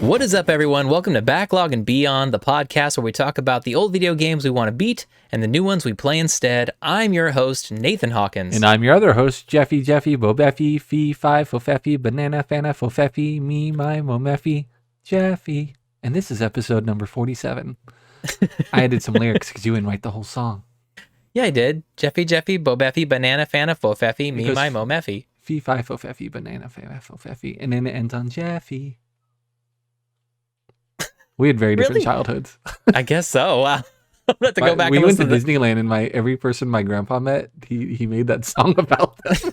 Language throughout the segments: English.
What is up, everyone? Welcome to Backlog and Beyond, the podcast where we talk about the old video games we want to beat and the new ones we play instead. I'm your host, Nathan Hawkins. And I'm your other host, Jeffy, Bobeffy, Fee, Fi, Fofeffy, Banana, Fana, Fofeffy, Me, My, Momeffy, Jeffy. And this is episode number 47. I added some lyrics because you didn't write the whole song. Yeah, I did. Jeffy, Bobeffy, Banana, Fana, Fofeffy, Me, My, Momeffy. Fee, Fi, Fofeffy, Banana, Fana, Fofeffy. And then it ends on Jeffy. We had very different childhoods. I guess so. Wow. I'm going to have to go back and listen. We went to Disneyland, and every person my grandpa met, he made that song about them.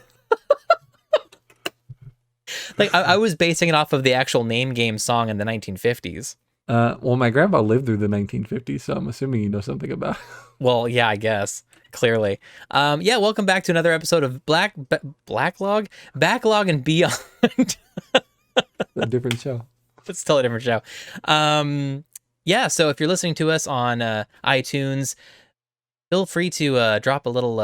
Like, I was basing it off of the actual name game song in the 1950s. Well, my grandpa lived through the 1950s, so I'm assuming you know something about it. Well, yeah, I guess. Clearly. Yeah, welcome back to another episode of Backlog and Beyond. A different show. It's totally different show. Yeah, so if you're listening to us on iTunes, feel free to drop a little,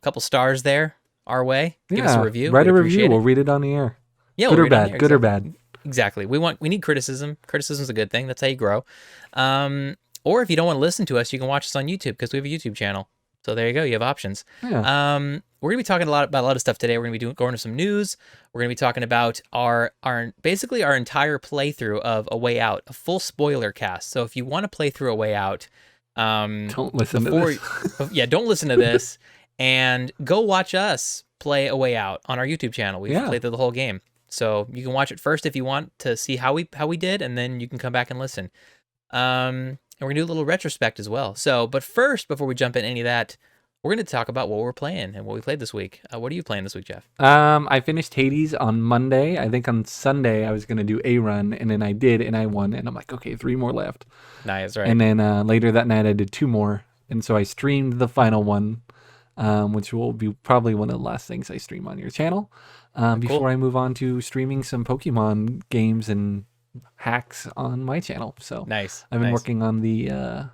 couple stars there our way. Give us a review. Write a review. We'll read it on the air. Yeah, good or bad. Good or bad. Exactly. We need criticism. Criticism's a good thing. That's how you grow. Or if you don't want to listen to us, you can watch us on YouTube because we have a YouTube channel. So there you go. You have options. Yeah. We're gonna be talking about a lot of stuff today. We're gonna be going into some news. We're gonna be talking about our basically our entire playthrough of A Way Out, a full spoiler cast. So if you want to play through A Way Out, don't listen to this. Yeah, don't listen to this, and go watch us play A Way Out on our YouTube channel. We've played through the whole game, so you can watch it first if you want to see how we did, and then you can come back and listen. And we're gonna do a little retrospect as well. So, but first, before we jump in any of that, we're going to talk about what we're playing and what we played this week. What are you playing this week, Jeff? I finished Hades on Monday. I think on Sunday I was going to do a run, and then I did, and I won. And I'm like, okay, 3 more left. Nice, right? And then later that night I did 2 more, and so I streamed the final one, which will be probably one of the last things I stream on your channel. Before I move on to streaming some Pokemon games and hacks on my channel. So nice. I've been working on the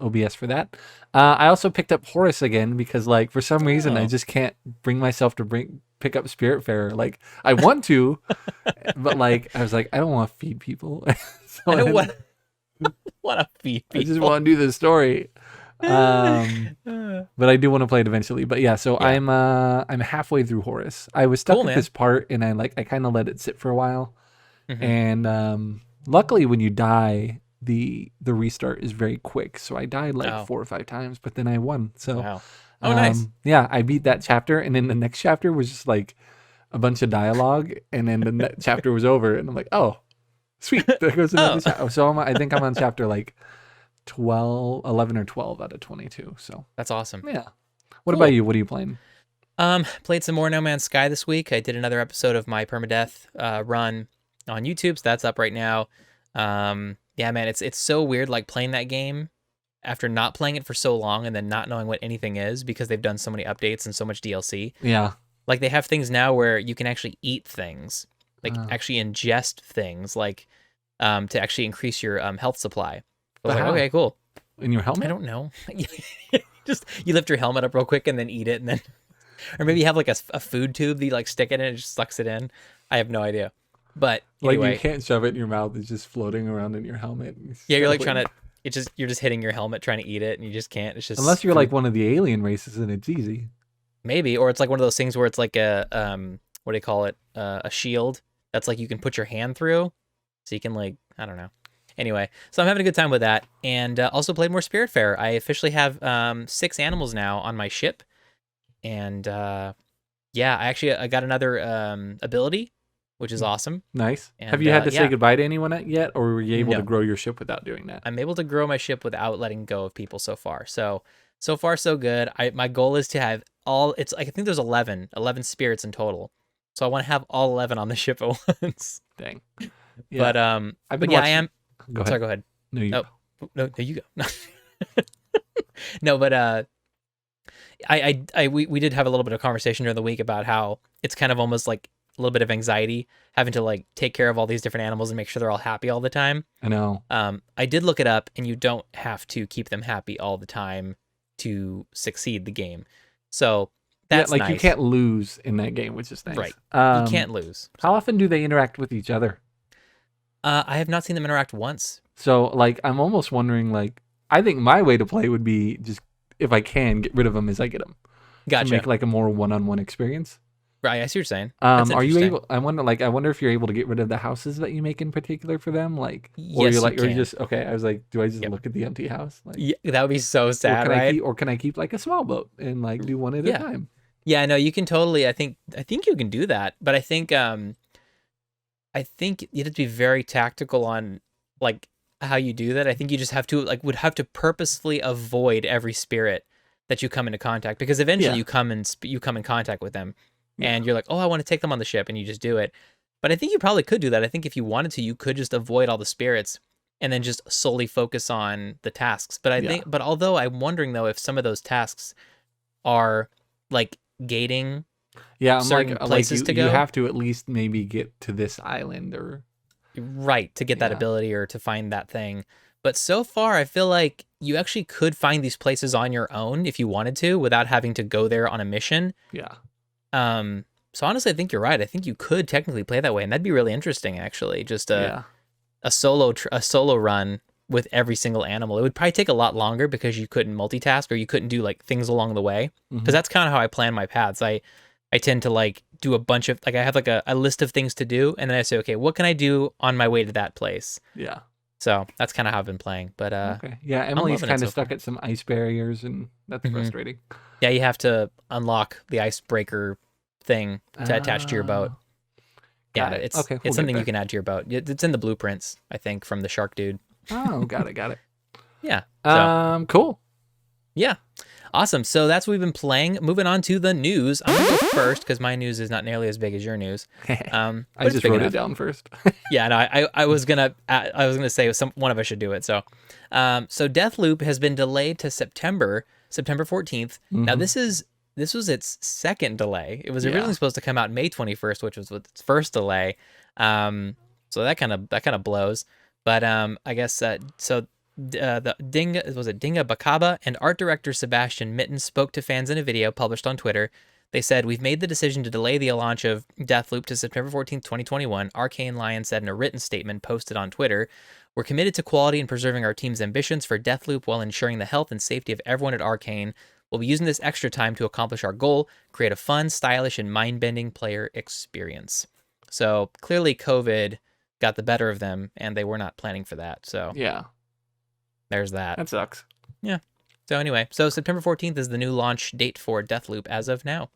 OBS for that. I also picked up Horus again because, like, for some reason I just can't bring myself to pick up Spiritfarer. Like, I want to, but like I was like, I don't want to feed people. So I don't want to feed people. I just want to do the story. But I do want to play it eventually. But yeah, so I'm halfway through Horus. I was stuck at this part, and I kind of let it sit for a while. Mm-hmm. And luckily, when you die, the restart is very quick. So I died like 4 or 5 times, but then I won. So nice. Yeah, I beat that chapter, and then the next chapter was just like a bunch of dialogue, and then the chapter was over, and I'm like, oh, sweet, there goes another chapter. So I think I'm on chapter like 11 or 12 out of 22. So that's awesome. Yeah. What about you? What are you playing? Played some more No Man's Sky this week. I did another episode of my permadeath run on YouTube, so that's up right now. Yeah, man, it's so weird, like, playing that game after not playing it for so long and then not knowing what anything is because they've done so many updates and so much DLC. Yeah. Like, they have things now where you can actually eat things, like actually ingest things, like to actually increase your health supply. I was like, okay, cool. In your helmet? I don't know. Just you lift your helmet up real quick and then eat it, and then, or maybe you have like a food tube that you like stick it in and it just sucks it in. I have no idea. But anyway, like, you can't shove it in your mouth; it's just floating around in your helmet. Yeah, you're like trying to. You're just hitting your helmet trying to eat it, and you just can't. It's just unless you're like one of the alien races, and it's easy. Maybe, or it's like one of those things where it's like a what do you call it? A shield that's like you can put your hand through, so you can, like, I don't know. Anyway, so I'm having a good time with that, and also played more Spiritfarer. I officially have 6 animals now on my ship, and yeah, I got another ability, which is awesome. Nice. And, have you had to say goodbye to anyone yet, or were you able to grow your ship without doing that? I'm able to grow my ship without letting go of people so far. So far so good. My goal is to have I think there's 11 spirits in total. So I want to have all 11 on the ship at once. Dang. Yeah. But I am. Go ahead. Sorry, go ahead. No, you go. No, you go. No, but we did have a little bit of conversation during the week about how it's kind of almost like a little bit of anxiety having to, like, take care of all these different animals and make sure they're all happy all the time. I know. I did look it up, and you don't have to keep them happy all the time to succeed the game. So that's nice. You can't lose in that game, which is nice. Right. You can't lose. How often do they interact with each other? I have not seen them interact once. So like I'm almost wondering like I think my way to play would be just if I can get rid of them as I get them. Gotcha. To make like a more one-on-one experience. Right, I see what you're saying. That's Are you able? I wonder if you're able to get rid of the houses that you make in particular for them, like, or yes, you're like, you or can. you just okay. I was like, do I just look at the empty house? Like, yeah, that would be so sad, right? Or can I keep like a small boat and like do one at a time? Yeah, no, you can totally. I think you can do that, but I think you have to be very tactical on like how you do that. I think you just have to would have to purposefully avoid every spirit that you come into contact, because eventually you come in contact with them. And you're like, oh, I want to take them on the ship, and you just do it. But I think you probably could do that. I think if you wanted to, you could just avoid all the spirits and then just solely focus on the tasks. But although I'm wondering though if some of those tasks are like gating certain places to go. You have to at least maybe get to this island or right to get that ability or to find that thing. But so far, I feel like you actually could find these places on your own if you wanted to, without having to go there on a mission. Yeah. So honestly, I think you're right. I think you could technically play that way, and that'd be really interesting, actually. Just a solo run with every single animal. It would probably take a lot longer because you couldn't multitask or you couldn't do like things along the way. Because that's kind of how I plan my paths. I tend to like do a bunch of like I have like a list of things to do, and then I say, okay, what can I do on my way to that place? Yeah. So that's kind of how I've been playing. But okay. Yeah, Emily's kind of stuck at some ice barriers, and that's frustrating. Yeah, you have to unlock the icebreaker thing to attach to your boat. Yeah, it's something you can add to your boat. It's in the blueprints, I think, from the shark dude. Oh, got it. Yeah. So, cool. Yeah. Awesome. So that's what we've been playing. Moving on to the news. I'm gonna go first because my news is not nearly as big as your news. I just wrote it down first. Yeah, no, I was gonna say one of us should do it. So, Deathloop has been delayed to September 14th. Now this was its second delay. It was originally supposed to come out May 21st, which was its first delay. So that kind of blows. But I guess the Dinga Bakaba and art director Sebastian Mitten spoke to fans in a video published on Twitter. They said, "We've made the decision to delay the launch of Deathloop to September 14th, 2021. Arcane Lion said in a written statement posted on Twitter, "We're committed to quality and preserving our team's ambitions for Deathloop while ensuring the health and safety of everyone at Arcane. We'll be using this extra time to accomplish our goal, create a fun, stylish, and mind-bending player experience." So clearly COVID got the better of them, and they were not planning for that. So yeah, there's that. That sucks. Yeah. So anyway, September 14th is the new launch date for Deathloop as of now.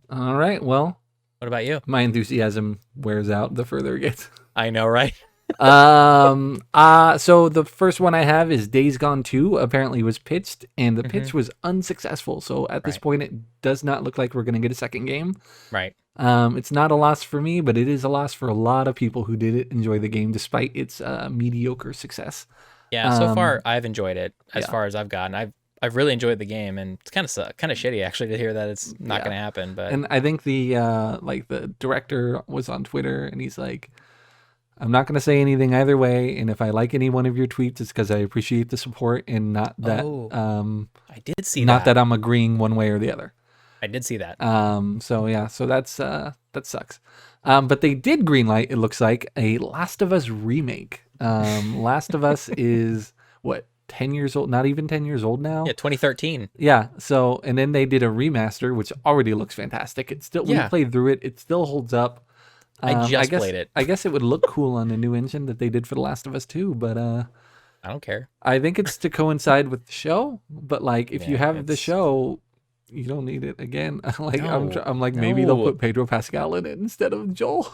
All right. Well, what about you? My enthusiasm wears out the further it gets. I know, right? So the first one I have is Days Gone 2 apparently was pitched, and the pitch was unsuccessful. So at this point, it does not look like we're going to get a second game. Right. It's not a loss for me, but it is a loss for a lot of people who did enjoy the game despite its mediocre success. Yeah, so far I've enjoyed it as far as I've gotten. I've really enjoyed the game, and it's kind of shitty actually to hear that it's not going to happen. But and I think the director was on Twitter, and he's like, "I'm not going to say anything either way, and if I like any one of your tweets, it's because I appreciate the support and not that I did see not that I'm agreeing one way or the other." I did see that. So that's that sucks. But they did greenlight, it looks like, a Last of Us remake. Last of Us is what, 10 years old? Not even 10 years old now. Yeah, 2013. Yeah. So and then they did a remaster, which already looks fantastic. It still we played through it. It still holds up. I guess, played it. I guess it would look cool on the new engine that they did for The Last of Us 2, but I don't care. I think it's to coincide with the show. But like, if you have the show, you don't need it again. Like I'm like maybe they'll put Pedro Pascal in it instead of Joel.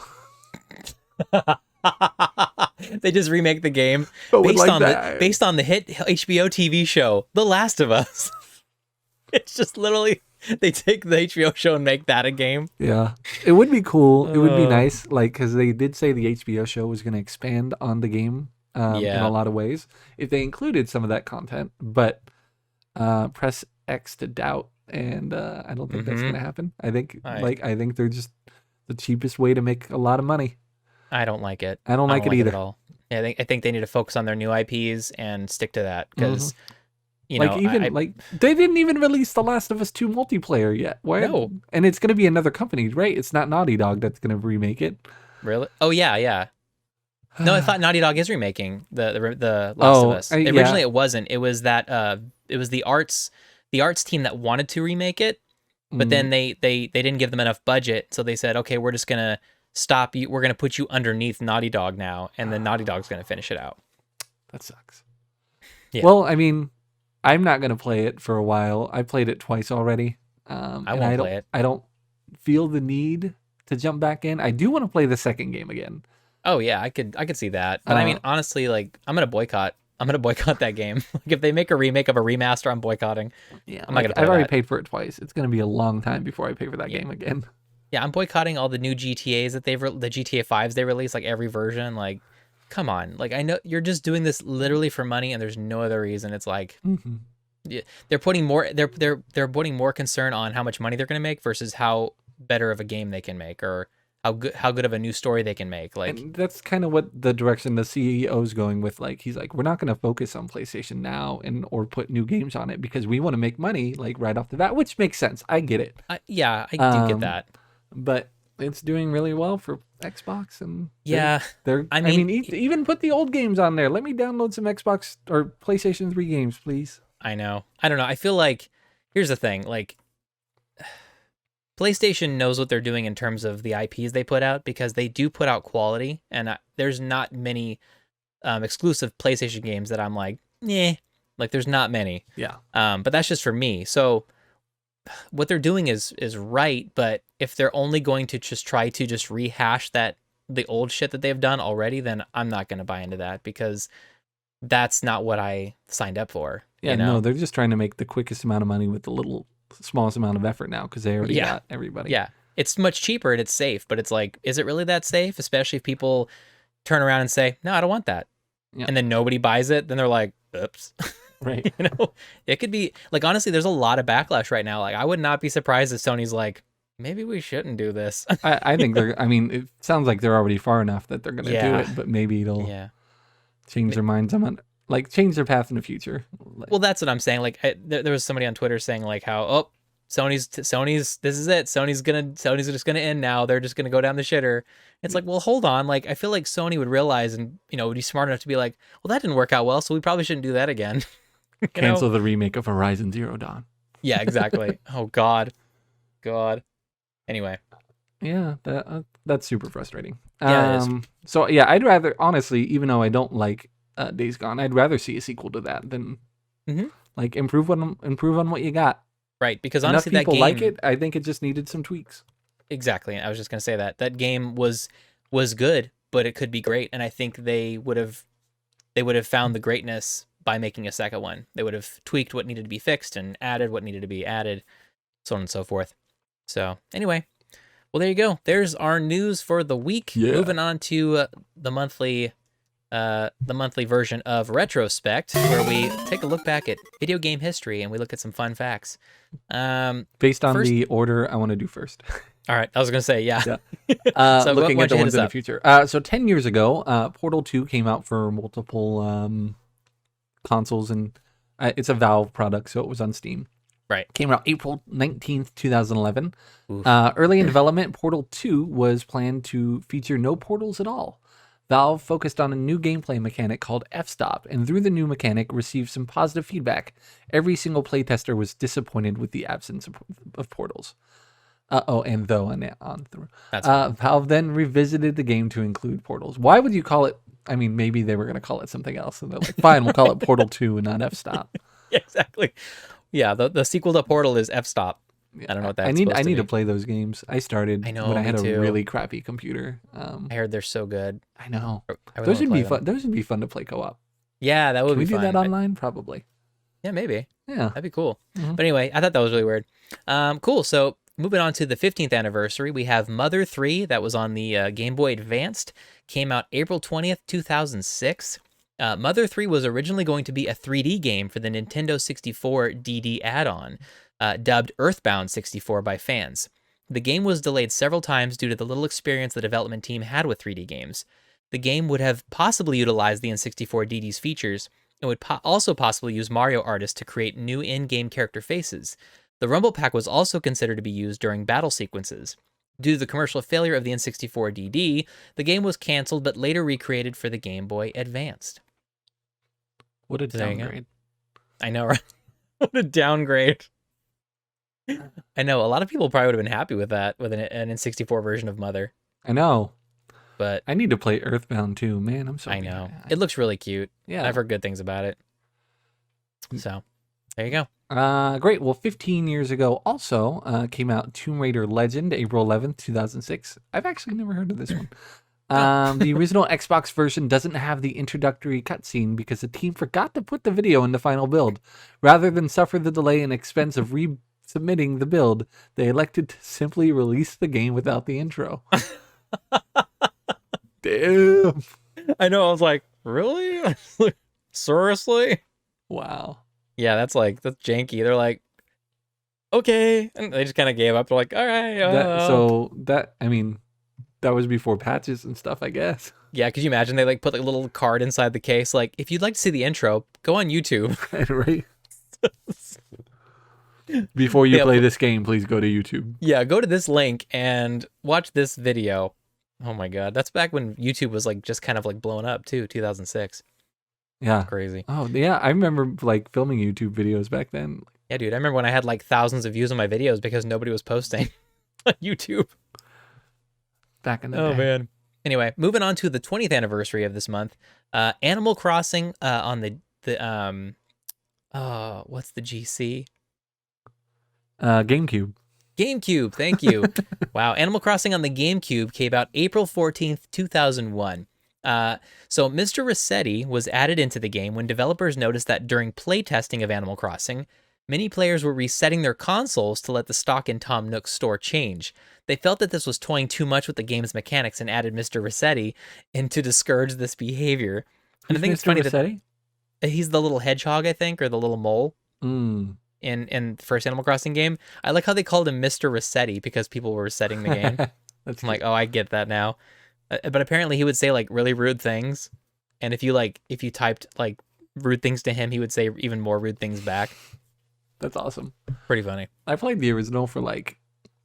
They just remake the game based on the hit HBO TV show The Last of Us. It's just literally they take the HBO show and make that a game. Yeah, it would be cool. It would be nice, like, because they did say the HBO show was going to expand on the game in a lot of ways if they included some of that content. But press X to doubt, and I don't think that's going to happen. I think they're just the cheapest way to make a lot of money. I don't like it. I don't like it either. At all. Yeah, I think they need to focus on their new IPs and stick to that because. You know, they didn't even release The Last of Us 2 multiplayer yet. Why? No. And it's going to be another company, right? It's not Naughty Dog that's going to remake it. Really? Oh, yeah. No, I thought Naughty Dog is remaking the Last of Us. Originally, it wasn't. It was it was the arts team that wanted to remake it, but then they didn't give them enough budget, so they said, okay, we're just gonna stop you. We're gonna put you underneath Naughty Dog now, and then Naughty Dog's gonna finish it out. That sucks. Yeah. Well, I mean, I'm not gonna play it for a while. I played it twice already. I won't play it. I don't feel the need to jump back in. I do want to play the second game again. Oh yeah, I could see that. But I mean, honestly, like I'm gonna boycott that game. Like if they make a remake of a remaster, I'm boycotting. Yeah, I'm not gonna play I've already paid for it twice. It's gonna be a long time before I pay for that game again. Yeah, I'm boycotting all the new GTAs that the GTA 5s they release, like every version. Like, come on. Like I know you're just doing this literally for money, and there's no other reason. It's like they're putting more they're putting more concern on how much money they're gonna make versus how better of a game they can make, or how good of a new story they can make. Like, and that's kind of what the direction the CEO is going with. Like, he's like, we're not going to focus on PlayStation now or put new games on it because we want to make money like right off the bat, which makes sense. I get it. I do get that. But it's doing really well for Xbox, and yeah, I mean, even put the old games on there. Let me download some Xbox or PlayStation 3 games, please. I know. I don't know. I feel like here's the thing, like PlayStation knows what they're doing in terms of the IPs they put out, because they do put out quality, and there's not many exclusive PlayStation games that I'm like, like there's not many. Yeah. But that's just for me. So what they're doing is right, but if they're only going to just try to just rehash the old shit that they've done already, then I'm not going to buy into that, because that's not what I signed up for. Yeah, no, they're just trying to make the quickest amount of money with the smallest amount of effort now, because they already got everybody. Yeah, it's much cheaper and it's safe, but it's like, is it really that safe? Especially if people turn around and say, no, I don't want that. Yeah. And then nobody buys it, then they're like, oops. Right. It could be like, honestly, there's a lot of backlash right now. Like, I would not be surprised if Sony's like, maybe we shouldn't do this. I think I mean, it sounds like they're already far enough that they're going to do it, but maybe it'll change their minds. Change their path in the future. Well, that's what I'm saying. Like, there was somebody on Twitter saying like how, Sony's this is it. Sony's just gonna end now. They're just gonna go down the shitter. It's like, well, hold on. Like, I feel like Sony would realize and would be smart enough to be like, well, that didn't work out well, so we probably shouldn't do that again. Cancel the remake of Horizon Zero Dawn. Yeah, exactly. Oh God. Anyway. Yeah, that's super frustrating. Yeah, it is. So yeah, I'd rather, honestly, even though I don't like Days Gone, I'd rather see a sequel to that than like improve on what you got. Right, because honestly, enough people that game, like it. I think it just needed some tweaks. Exactly, I was just gonna say that game was good, but it could be great, and I think they would have found the greatness by making a second one. They would have tweaked what needed to be fixed and added what needed to be added, so on and so forth. So anyway, well, there you go. There's our news for the week. Yeah. Moving on to the monthly version of Retrospect, where we take a look back at video game history and we look at some fun facts. Based on the order I want to do first. All right, I was gonna say, yeah. So looking at the ones in the future. So 10 years ago, Portal 2 came out for multiple consoles, and it's a Valve product, so it was on Steam. Right. Came out April 19th, 2011. Early in development, Portal 2 was planned to feature no portals at all. Valve focused on a new gameplay mechanic called f-stop, and through the new mechanic received some positive feedback. Every single playtester was disappointed with the absence of portals. And though on through. Valve then revisited the game to include portals. Why would you call it? I mean, maybe they were going to call it something else, and they're like, fine, we'll call it Portal 2 and not f-stop. Yeah, exactly. Yeah, the sequel to Portal is f-stop. I don't know what that's supposed to be. I need to play those games. I started when I had a really crappy computer. I heard they're so good. I know. Those would be fun. Those would be fun to play co-op. Yeah, that would be fun. Can we do that online? Probably. Yeah, maybe. Yeah. That'd be cool. But anyway, I thought that was really weird. Cool. So moving on to the 15th anniversary, we have Mother 3 that was on the Game Boy Advanced. Came out April 20th, 2006. Mother 3 was originally going to be a 3D game for the Nintendo 64 DD add-on, dubbed Earthbound 64 by fans. The game was delayed several times due to the little experience the development team had with 3D games. The game would have possibly utilized the N64 DD's features and would also possibly use Mario Artist to create new in-game character faces. The Rumble Pack was also considered to be used during battle sequences. Due to the commercial failure of the N64 DD, the game was canceled but later recreated for the Game Boy Advanced. What a downgrade. I know, right? What a downgrade. I know, a lot of people probably would have been happy with that, with an N64 version of Mother. I know. But I need to play Earthbound too. Man, I'm so I know. It looks really cute. Yeah. I've heard good things about it. So, there you go. Great. Well, 15 years ago also came out Tomb Raider Legend, April 11th, 2006. I've actually never heard of this one. The original Xbox version doesn't have the introductory cutscene because the team forgot to put the video in the final build. Rather than suffer the delay and expense of resubmitting the build, they elected to simply release the game without the intro. Damn. I know. I was like, really? Seriously? Wow. Yeah, that's janky. They're like, okay. And they just kind of gave up. They're like, all right. That was before patches and stuff, I guess. Yeah, could you imagine they put a little card inside the case? Like, if you'd like to see the intro, go on YouTube. Right. Before you play this game, please go to YouTube. Yeah, go to this link and watch this video. Oh my god, that's back when YouTube was just kind of blowing up too, 2006. Yeah. Crazy. Oh, yeah, I remember filming YouTube videos back then. Yeah, dude, I remember when I had thousands of views on my videos because nobody was posting on YouTube. Back in the day. Oh man. Anyway, moving on to the 20th anniversary of this month, Animal Crossing on the what's the GC? GameCube. GameCube, thank you. Wow, Animal Crossing on the GameCube came out April 14th, 2001. So Mr. Rossetti was added into the game when developers noticed that during playtesting of Animal Crossing, many players were resetting their consoles to let the stock in Tom Nook's store change. They felt that this was toying too much with the game's mechanics and added Mr. Rossetti in to discourage this behavior. And I think it's funny Rossetti? That he's the little hedgehog, I think, or the little mole in the first Animal Crossing game. I like how they called him Mr. Rossetti because people were resetting the game. I'm like, oh, I get that now. But apparently he would say really rude things, and if you typed rude things to him, he would say even more rude things back. That's awesome. Pretty funny. I played the original for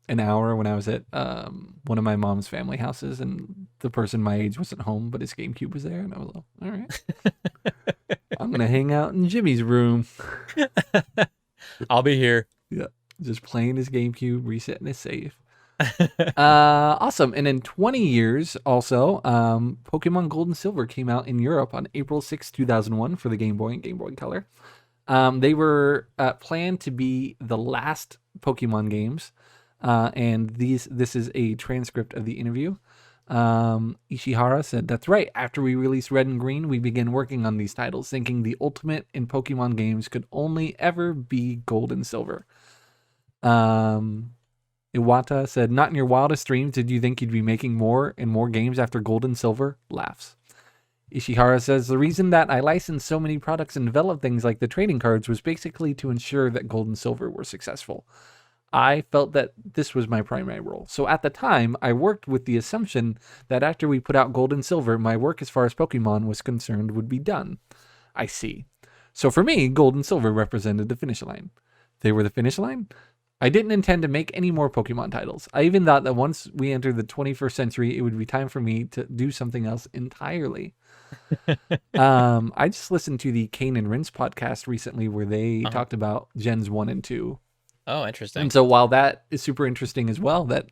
an hour when I was at one of my mom's family houses, and the person my age wasn't home, but his GameCube was there, and I was like, all right, I'm gonna hang out in Jimmy's room. I'll be here. Yeah, just playing his GameCube, resetting his save. Awesome. And in 20 years also, Pokemon Gold and Silver came out in Europe on April 6, 2001 for the Game Boy and Game Boy Color. They were planned to be the last Pokemon games, and this is a transcript of the interview. Ishihara said, "That's right. After we released Red and Green, we began working on these titles, thinking the ultimate in Pokemon games could only ever be Gold and Silver." Iwata said, "Not in your wildest dreams did you think you'd be making more and more games after Gold and Silver?" Laughs. Ishihara says, "The reason that I licensed so many products and developed things like the trading cards was basically to ensure that Gold and Silver were successful. I felt that this was my primary role. So at the time, I worked with the assumption that after we put out Gold and Silver, my work as far as Pokemon was concerned would be done." I see. So for me, Gold and Silver represented the finish line. They were the finish line? I didn't intend to make any more Pokemon titles. I even thought that once we entered the 21st century, it would be time for me to do something else entirely. I just listened to the Kane and Rince podcast recently where they talked about Gens 1 and 2. Oh, interesting. And so while that is super interesting as well, that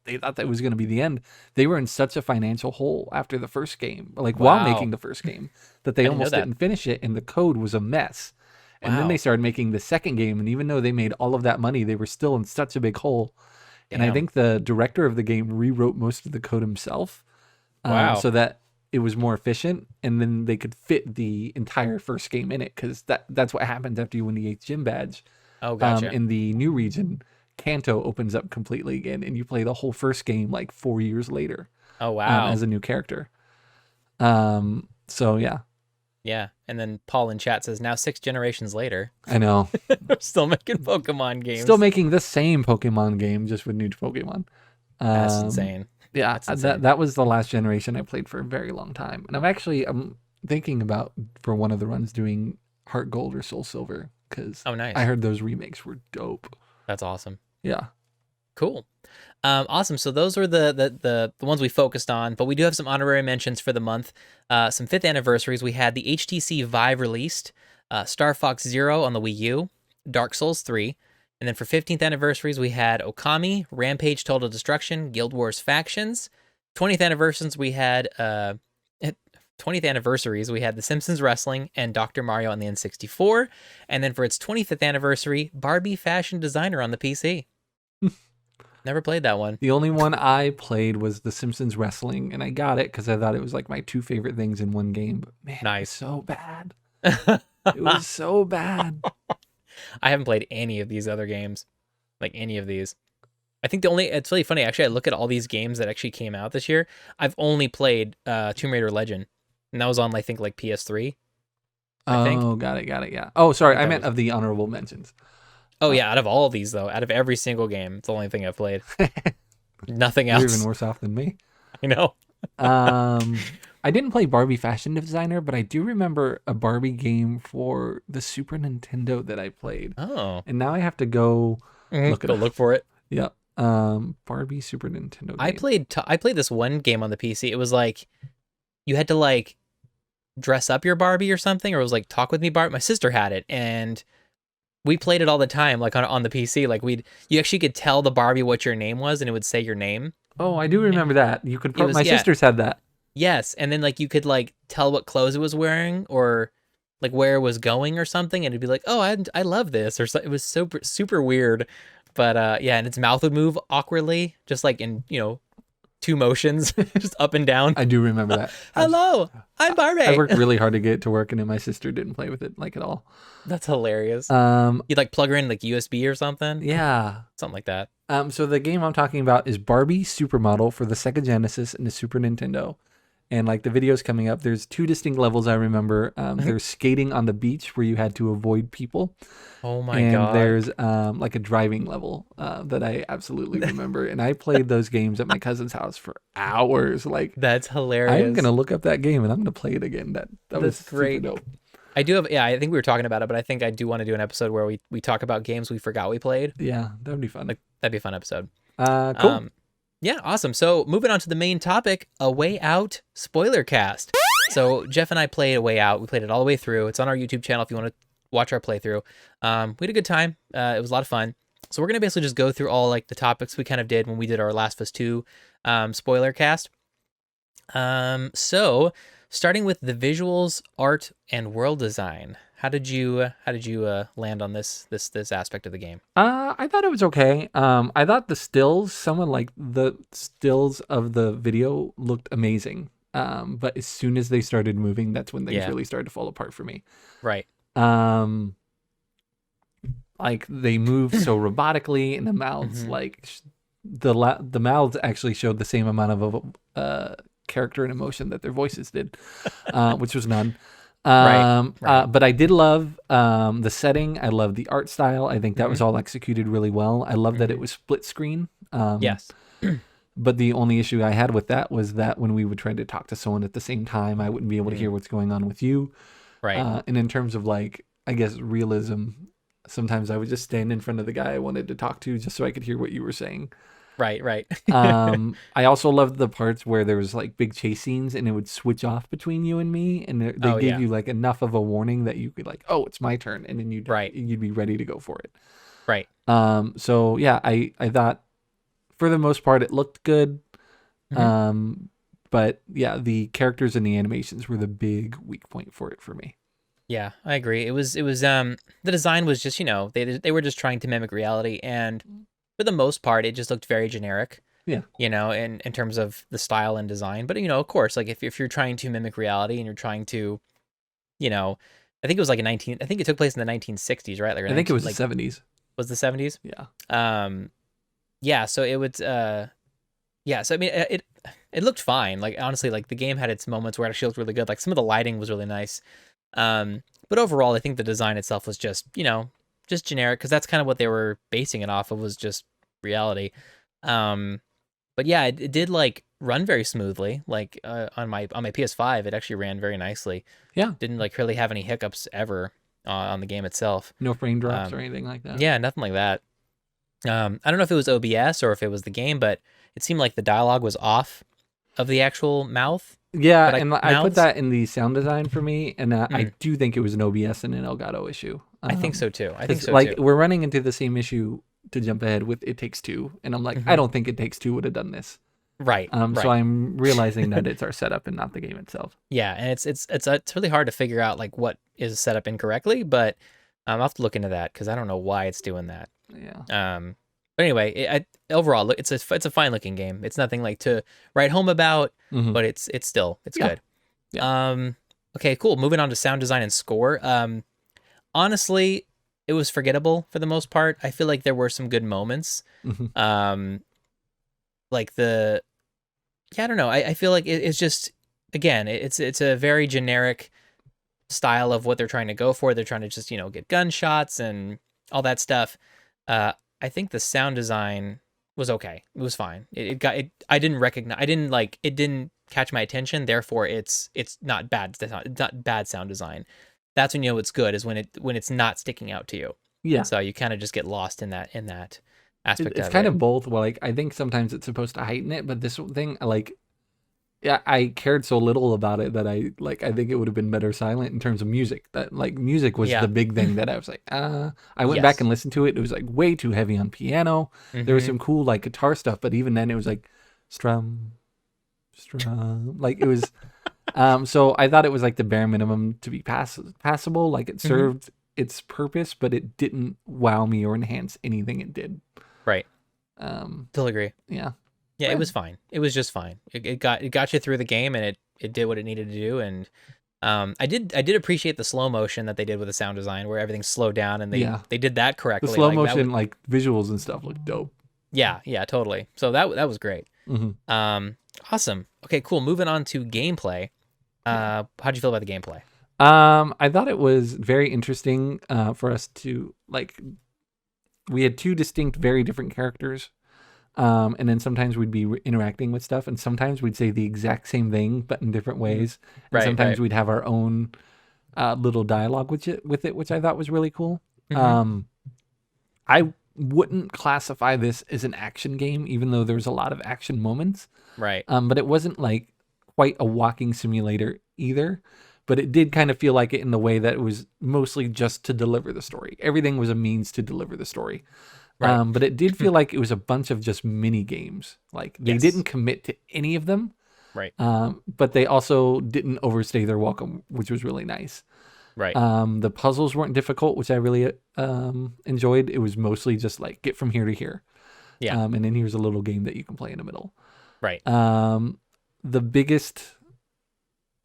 they thought that was going to be the end, they were in such a financial hole after the first game, while making the first game, that they almost didn't finish it and the code was a mess. And then they started making the second game, and even though they made all of that money, they were still in such a big hole. Damn. And I think the director of the game rewrote most of the code himself, so that it was more efficient, and then they could fit the entire first game in it, because that's what happens after you win the 8th gym badge. Oh, gotcha. In the new region, Kanto opens up completely again, and you play the whole first game 4 years later. Oh, wow. As a new character. So, yeah. Yeah, and then Paul in chat says, now 6 generations later. I know. We're still making Pokemon games. Still making the same Pokemon game, just with new Pokemon. That's insane. Yeah, that was the last generation I played for a very long time. And I'm thinking about, for one of the runs, doing Heart Gold or Soul Silver, because nice. I heard those remakes were dope. That's awesome. Yeah. Cool. Awesome. So those were the ones we focused on, but we do have some honorary mentions for the month. Some 5th anniversaries. We had the HTC Vive released, Star Fox Zero on the Wii U, Dark Souls 3, and then for 15th anniversaries we had Okami, Rampage Total Destruction, Guild Wars Factions. 20th anniversaries we had 20th anniversaries we had The Simpsons Wrestling and Dr. Mario on the N64, and then for its 25th anniversary, Barbie Fashion Designer on the PC. Never played that one. The only one I played was The Simpsons Wrestling, and I got it because I thought it was like my 2 favorite things in one game. But man, nice. It was so bad. It was so bad. I haven't played any of these other games, like any of these. I think it's really funny. Actually, I look at all these games that actually came out this year. I've only played Tomb Raider Legend, and that was on, I think, like PS3. Oh, got it. Yeah. Oh, sorry. I meant of the honorable mentions. Oh, yeah. Out of all of these, though, out of every single game, it's the only thing I've played. Nothing else. You're even worse off than me. I know. I didn't play Barbie Fashion Designer, but I do remember a Barbie game for the Super Nintendo that I played. Oh. And now I have to go look for it. Yeah. Barbie Super Nintendo game. I played this one game on the PC. It was like you had to like dress up your Barbie or something, or it was like Talk With Me Barbie. My sister had it, and we played it all the time, like on the PC. Like you actually could tell the Barbie what your name was, and it would say your name. Oh, I do remember that. You could. My sisters had that. Yes, and then like you could like tell what clothes it was wearing, or like where it was going, or something, and it'd be like, oh, I love this, or it was super weird. But yeah, and its mouth would move awkwardly, just like in 2 motions, just up and down. I do remember that. Hello, I'm Barbie. I worked really hard to get it to work, and then my sister didn't play with it like at all. That's hilarious. You'd like plug her in like USB or something? Yeah. Something like that. So the game I'm talking about is Barbie Supermodel for the Sega Genesis and the Super Nintendo. And like the videos coming up, there's 2 distinct levels I remember. There's skating on the beach where you had to avoid people. Oh my God. And there's like a driving level that I absolutely remember. And I played those games at my cousin's house for hours. Like, that's hilarious. I'm going to look up that game and I'm going to play it again. That was great. Super dope. I do have, I think we were talking about it, but I think I do want to do an episode where we talk about games we forgot we played. Yeah, that would be fun. Like, that'd be a fun episode. Cool. Yeah, awesome. So moving on to the main topic, A Way Out spoiler cast. So Jeff and I played A Way Out. We played it all the way through. It's on our YouTube channel if you want to watch our playthrough. We had a good time. It was a lot of fun. So we're going to basically just go through all like the topics we kind of did when we did our Last of Us 2 spoiler cast. So starting with the visuals, art, and world design. How did you land on this aspect of the game? I thought it was okay. I thought the stills, the stills of the video looked amazing. But as soon as they started moving, that's when things really started to fall apart for me. Right. Like they moved so robotically, and the mouths, like the mouths actually showed the same amount of character and emotion that their voices did, which was none. Right. But I did love the setting. I love the art style. I think that was all executed really well. I love that it was split screen. Yes. But the only issue I had with that was that when we would try to talk to someone at the same time, I wouldn't be able to hear what's going on with you. Right. And in terms of like, I guess, realism, sometimes I would just stand in front of the guy I wanted to talk to just so I could hear what you were saying. Right. I also loved the parts where there was like big chase scenes and it would switch off between you and me, and they gave you like enough of a warning that you could like, oh, it's my turn, and then you'd be ready to go for it. Right. So yeah, I thought for the most part it looked good. But yeah, the characters and the animations were the big weak point for it for me. Yeah, I agree. It was the design was just, they were just trying to mimic reality, and for the most part, it just looked very generic. Yeah. In terms of the style and design. But, of course, like if you're trying to mimic reality and you're trying to, I think it was like I think it took place in the 1960s, right? Like, I think it was the 70s. Was the 70s? Yeah. Yeah, so it would, so I mean, it looked fine. Like, honestly, like the game had its moments where it actually looked really good. Like some of the lighting was really nice. But overall, I think the design itself was just, just generic, because that's kind of what they were basing it off of, was just reality. But yeah, it did like run very smoothly. Like on my PS5, it actually ran very nicely. Yeah, didn't like really have any hiccups ever on the game itself. No frame drops or anything like that. Yeah, nothing like that. I don't know if it was OBS or if it was the game, but it seemed like the dialogue was off of the actual mouth. Yeah, and I put mouths. that in the sound design for me, and I Mm, do think it was an OBS and an Elgato issue. I think so too. I think 'Cause so like too. we're running into the same issue to jump ahead with It Takes Two, and I'm like, I Hmm. don't think It Takes Two would have done this. Right, So right. I'm realizing that it's our setup and not the game itself. Yeah, and it's really hard to figure out like what is set up incorrectly, but I'll have to look into that because I don't know why it's doing that. Yeah. But anyway, overall, it's a fine looking game. It's nothing like to write home about, Mm-hmm. but it's still Yeah. good. Yeah. Okay, cool. Moving on to sound design and score. Honestly, it was forgettable for the most part. I feel like there were some good moments. Mm-hmm. Like I don't know. I feel like it's just again, it's a very generic style of what they're trying to go for. They're trying to just get gunshots and all that stuff. I think the sound design was okay. It was fine. It got it. I didn't recognize. I didn't like. It didn't catch my attention. Therefore, it's not bad. It's not bad sound design. That's when you know it's good. Is when it's not sticking out to you. Yeah. So you kind of just get lost in that aspect It's of kind it. of both. Well, like I think sometimes it's supposed to heighten it, but this thing, like, yeah, I cared so little about it that I think it would have been better silent in terms of music. That like music was Yeah. the big thing that I was like, I went back Yes. and listened to it. It was like way too heavy on piano. There was Mm-hmm. some cool like guitar stuff, but even then it was like strum, strum. Like it was. So I thought it was like the bare minimum to be passable. Like it Mm-hmm. served its purpose, but it didn't wow me or enhance anything it did. Right. Um, Still agree. yeah. Yeah, it was fine. It was just fine. It got you through the game, and it did what it needed to do. And I did appreciate the slow motion that they did with the sound design, where everything slowed down, and Yeah. they did that The correctly. slow Like that was motion, like visuals and stuff look dope. yeah, totally. So that was great. Mm-hmm. Awesome. Okay, cool. Moving on to gameplay. Yeah. How'd you feel about the gameplay? I thought it was very interesting for us to like. We had two distinct, very different characters. And then sometimes we'd be interacting with stuff, and sometimes we'd say the exact same thing but in different ways. And Right, sometimes right. we'd have our own little dialogue with it, which I thought was really cool. Mm-hmm. I wouldn't classify this as an action game, even though there was a lot of action moments. Right. But it wasn't like quite a walking simulator either. But it did kind of feel like it in the way that it was mostly just to deliver the story. Everything was a means to deliver the story. Right. But it did feel like it was a bunch of just mini games. Like they Yes. didn't commit to any of them. Right. But they also didn't overstay their welcome, which was really nice. Right. The puzzles weren't difficult, which I really enjoyed. It was mostly just like get from here to here. Yeah. And then here's a little game that you can play in the middle. Right. The biggest,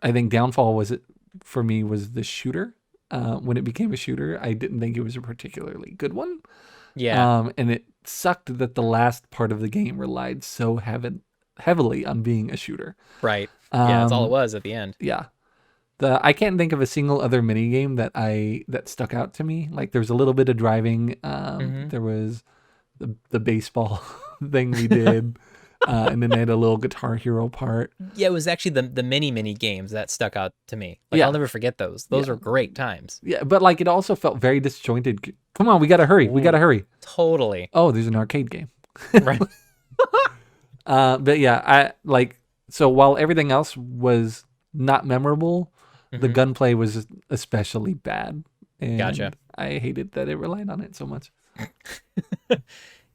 I think, downfall for me was the shooter. When it became a shooter, I didn't think it was a particularly good one. Yeah. And it sucked that the last part of the game relied so heavily on being a shooter. Right. Yeah, that's all it Um, was at the end. yeah. I can't think of a single other mini game that stuck out to me. Like there was a little bit of driving. Mm-hmm. There was the baseball thing we did, and then they had a little Guitar Hero part. Yeah, it was actually the mini games that stuck out to me. Like Yeah. I'll never forget those. Those Yeah. are great times. Yeah, but like it also felt very disjointed. Come on, we gotta hurry. We Ooh. gotta hurry. Totally. Oh, there's an arcade game. Right. But yeah, I like so while everything else was not memorable, the Mhm. gunplay was especially bad. And Gotcha. I hated that it relied on it so much.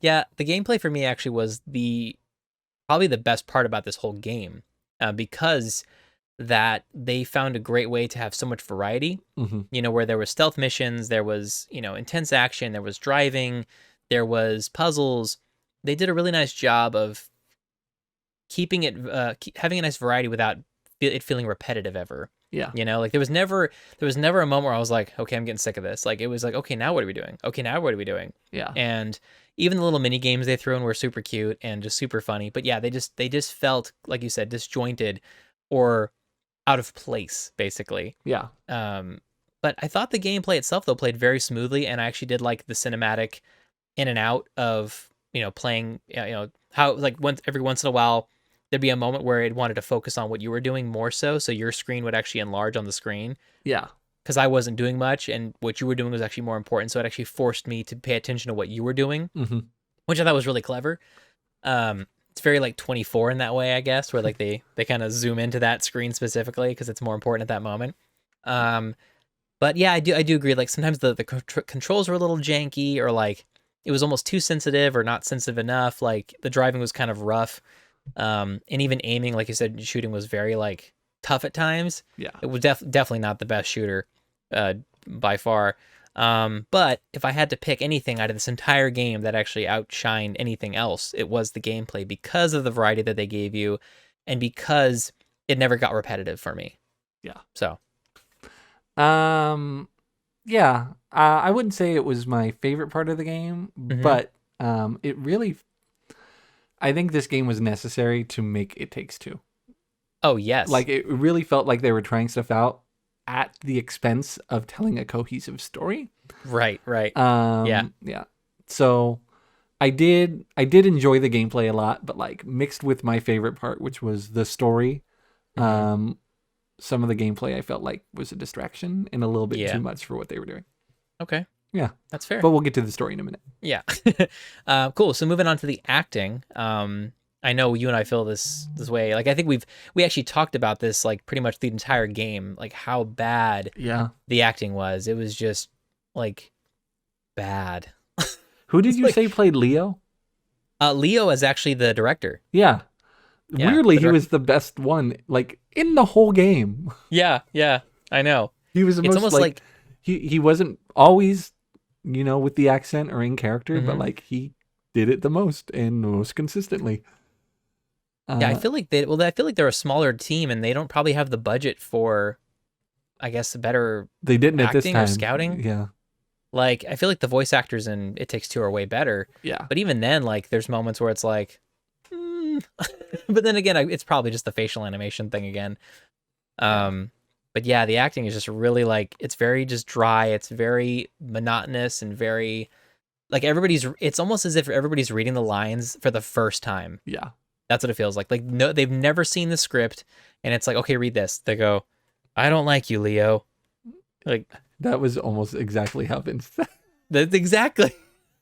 Yeah, the gameplay for me actually was probably the best part about this whole game, because that they found a great way to have so much variety. Mm-hmm. Where there was stealth missions, there was intense action, there was driving, there was puzzles. They did a really nice job of keeping it, having a nice variety without it feeling repetitive ever. Yeah. Like there was never a moment where I was like, okay, I'm getting sick of this. Like it was like, okay, now what are we doing? Okay, now what are we doing? Yeah. And even the little mini games they threw in were super cute and just super funny. But yeah, they just felt, like you said, disjointed or out of place, basically. Yeah. But I thought the gameplay itself though played very smoothly, and I actually did like the cinematic in and out of playing. How like every once in a while there'd be a moment where it wanted to focus on what you were doing more so your screen would actually enlarge on the screen. Yeah. Because I wasn't doing much, and what you were doing was actually more important. So it actually forced me to pay attention to what you were doing. Mm-hmm. which I thought was really clever. It's very like 24 in that way, I guess, where like they kind of zoom into that screen specifically because it's more important at that moment. But yeah, I do agree. Like sometimes the controls were a little janky, or like it was almost too sensitive or not sensitive enough. Like the driving was kind of rough, and even aiming, like you said, shooting was very like tough at times. Yeah, it was definitely not the best shooter, by far. But if I had to pick anything out of this entire game that actually outshined anything else, it was the gameplay because of the variety that they gave you, and because it never got repetitive for me. Yeah. So. Yeah, I wouldn't say it was my favorite part of the game, but it really, I think this game was necessary to make It Takes Two. Oh, yes. Like, it really felt like they were trying stuff out at the expense of telling a cohesive story. Right. Yeah. So I did enjoy the gameplay a lot, but like mixed with my favorite part, which was the story. Some of the gameplay I felt like was a distraction and a little bit too much for what they were doing. Okay. Yeah. That's fair. But we'll get to the story in a minute. Yeah. Cool. So moving on to the acting. I know you and I feel this way. Like I think we actually talked about this like pretty much the entire game, like how bad the acting was. It was just like bad. Who did you say played Leo? Leo is actually the director. Yeah. Weirdly, he was the best one, like in the whole game. Yeah, I know. He was the most almost like he wasn't always, with the accent or in character, but like he did it the most and most consistently. Yeah, I feel like they're a smaller team and they don't probably have the budget for, I guess, better. They didn't at this time. Or scouting. Yeah. Like I feel like the voice actors in It Takes Two are way better. Yeah. But even then, like there's moments where it's like. But then again, it's probably just the facial animation thing again. But yeah, the acting is just really like, it's very just dry. It's very monotonous and very like it's almost as if everybody's reading the lines for the first time. Yeah. That's what it feels like. Like, no, they've never seen the script and it's like, okay, read this. They go, I don't like you, Leo. Like that was almost exactly how Vince said. That's exactly.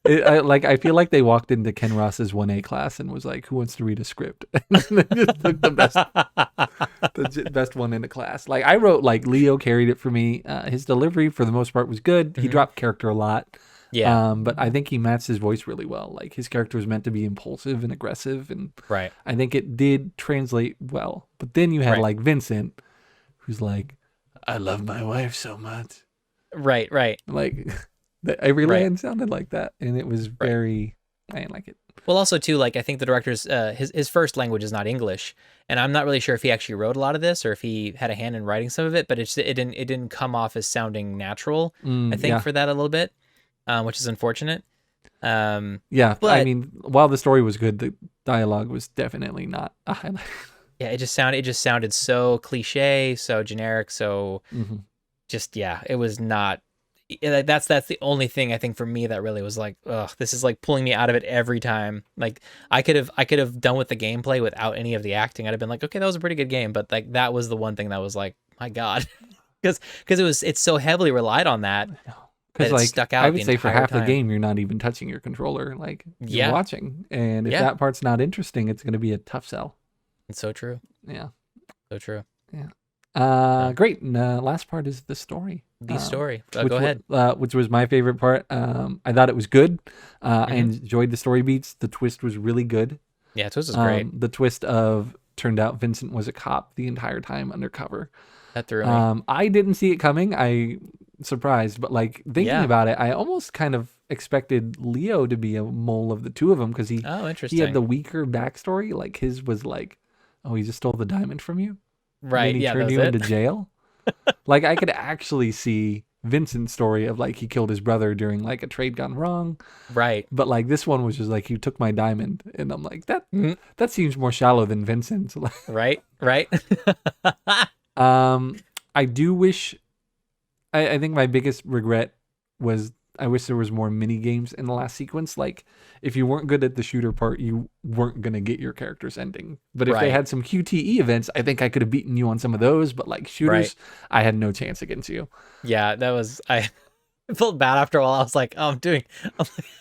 I feel like they walked into Ken Ross's 1A class and was like, "Who wants to read a script?" And they just took the best one in the class. Like I wrote, like Leo carried it for me. His delivery for the most part was good. He dropped character a lot. Yeah. But I think he matched his voice really well. Like his character was meant to be impulsive and aggressive, and right. I think it did translate well. But then you had like Vincent, who's like, "I love my wife so much." Right. Like. Every line sounded like that, and it was very. I didn't like it. Well, also too, like I think the director's his first language is not English, and I'm not really sure if he actually wrote a lot of this or if he had a hand in writing some of it. But it didn't come off as sounding natural. I think for that a little bit, which is unfortunate. Yeah, but I mean, while the story was good, the dialogue was definitely not a highlight. Yeah, it just sounded so cliche, so generic, so just it was not. That's the only thing I think for me that really was like, ugh, this is like pulling me out of it every time. Like I could have done with the gameplay without any of the acting. I'd have been like, okay, that was a pretty good game, but like that was the one thing that was like, my God, because it's so heavily relied on that. Because like stuck out. I would say for half the game, you're not even touching your controller. Like you're watching, and if that part's not interesting, it's going to be a tough sell. It's so true. Yeah. So true. Yeah. Great. And, last part is the story. Go ahead. Which was my favorite part. I thought it was good. I enjoyed the story beats. The twist was really good. Yeah, the twist was great. The twist of turned out Vincent was a cop the entire time undercover. That threw me. I didn't see it coming. I surprised, but like thinking about it, I almost kind of expected Leo to be a mole of the two of them because he had the weaker backstory. Like his was like, oh, he just stole the diamond from you. Right. And then he turned you into jail. Like I could actually see Vincent's story of like he killed his brother during like a trade gone wrong. Right. But like this one was just like he took my diamond, and I'm like that seems more shallow than Vincent's. Right. I do wish. I think my biggest regret was I wish there was more mini games in the last sequence. Like if you weren't good at the shooter part, you weren't gonna get your character's ending. But if they had some QTE events, I think I could have beaten you on some of those. But like shooters, I had no chance against you. Yeah, that was I felt bad after a while. I was like, oh,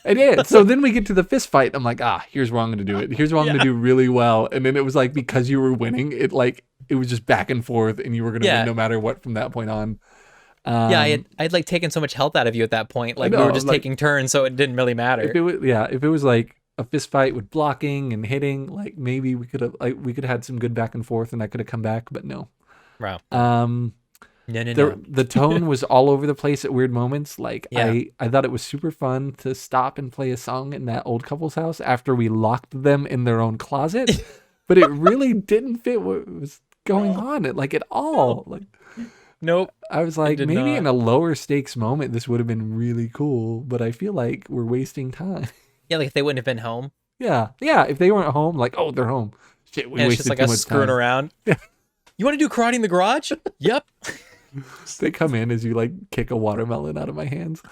I did. So then we get to the fist fight. I'm like, here's where I'm going to do it. Here's where I'm going to do really well. And then it was like, because you were winning, it was just back and forth, and you were going to win no matter what from that point on. I'd like taken so much health out of you at that point. Like we were just taking turns, so it didn't really matter. If it was like a fist fight with blocking and hitting, like maybe we could have had some good back and forth, and I could have come back, but no. Wow. No. The tone was all over the place at weird moments. Like I thought it was super fun to stop and play a song in that old couple's house after we locked them in their own closet, but it really didn't fit what was going on at all. Like. Nope. I was like, maybe in a lower stakes moment, this would have been really cool, but I feel like we're wasting time. Yeah, like if they wouldn't have been home. Yeah. If they weren't home, like, they're home. Shit, we wasted too much time. It's just like us screwing around. You want to do karate in the garage? Yep. They come in as you like kick a watermelon out of my hands.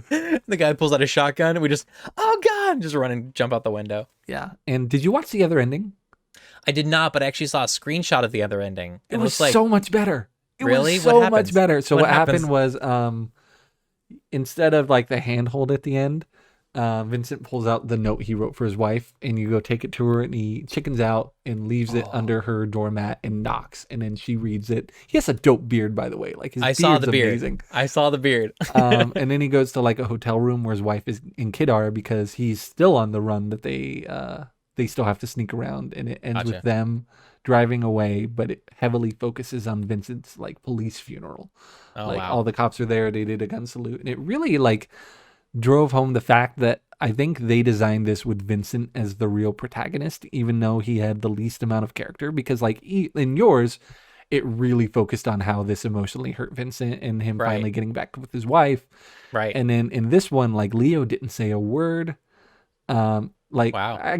The guy pulls out a shotgun and we just, oh God, just run and jump out the window. Yeah. And did you watch the other ending? I did not, but I actually saw a screenshot of the other ending. It was like, so much better. It really? was so much better. So what happened was, instead of like the handhold at the end, Vincent pulls out the note he wrote for his wife, and you go take it to her, and he chickens out and leaves it under her doormat and knocks, and then she reads it. He has a dope beard, by the way. Like his beard's amazing. I saw the beard. And then he goes to like a hotel room where his wife and kid are, because he's still on the run that they still have to sneak around, and it ends with them driving away, but it heavily focuses on Vincent's like police funeral. All the cops are there, they did a gun salute, and it really like drove home the fact that I think they designed this with Vincent as the real protagonist, even though he had the least amount of character, because like in yours, it really focused on how this emotionally hurt Vincent and him finally getting back with his wife. Right. And then in this one, like Leo didn't say a word. I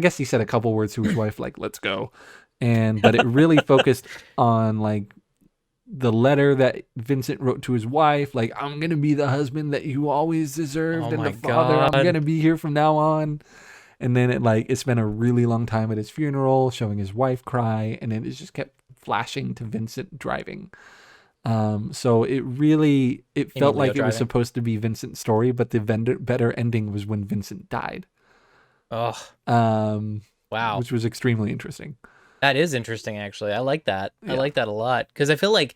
guess he said a couple words to his wife, like, let's go. But it really focused on like the letter that Vincent wrote to his wife, like, I'm going to be the husband that you always deserved, and the father, I'm going to be here from now on. And then it spent a really long time at his funeral showing his wife cry, and then it just kept flashing to Vincent driving. So it felt like it was supposed to be Vincent's story, but the better ending was when Vincent died. Oh. Wow. Which was extremely interesting. That is interesting, actually. I like that. Yeah. I like that a lot, because I feel like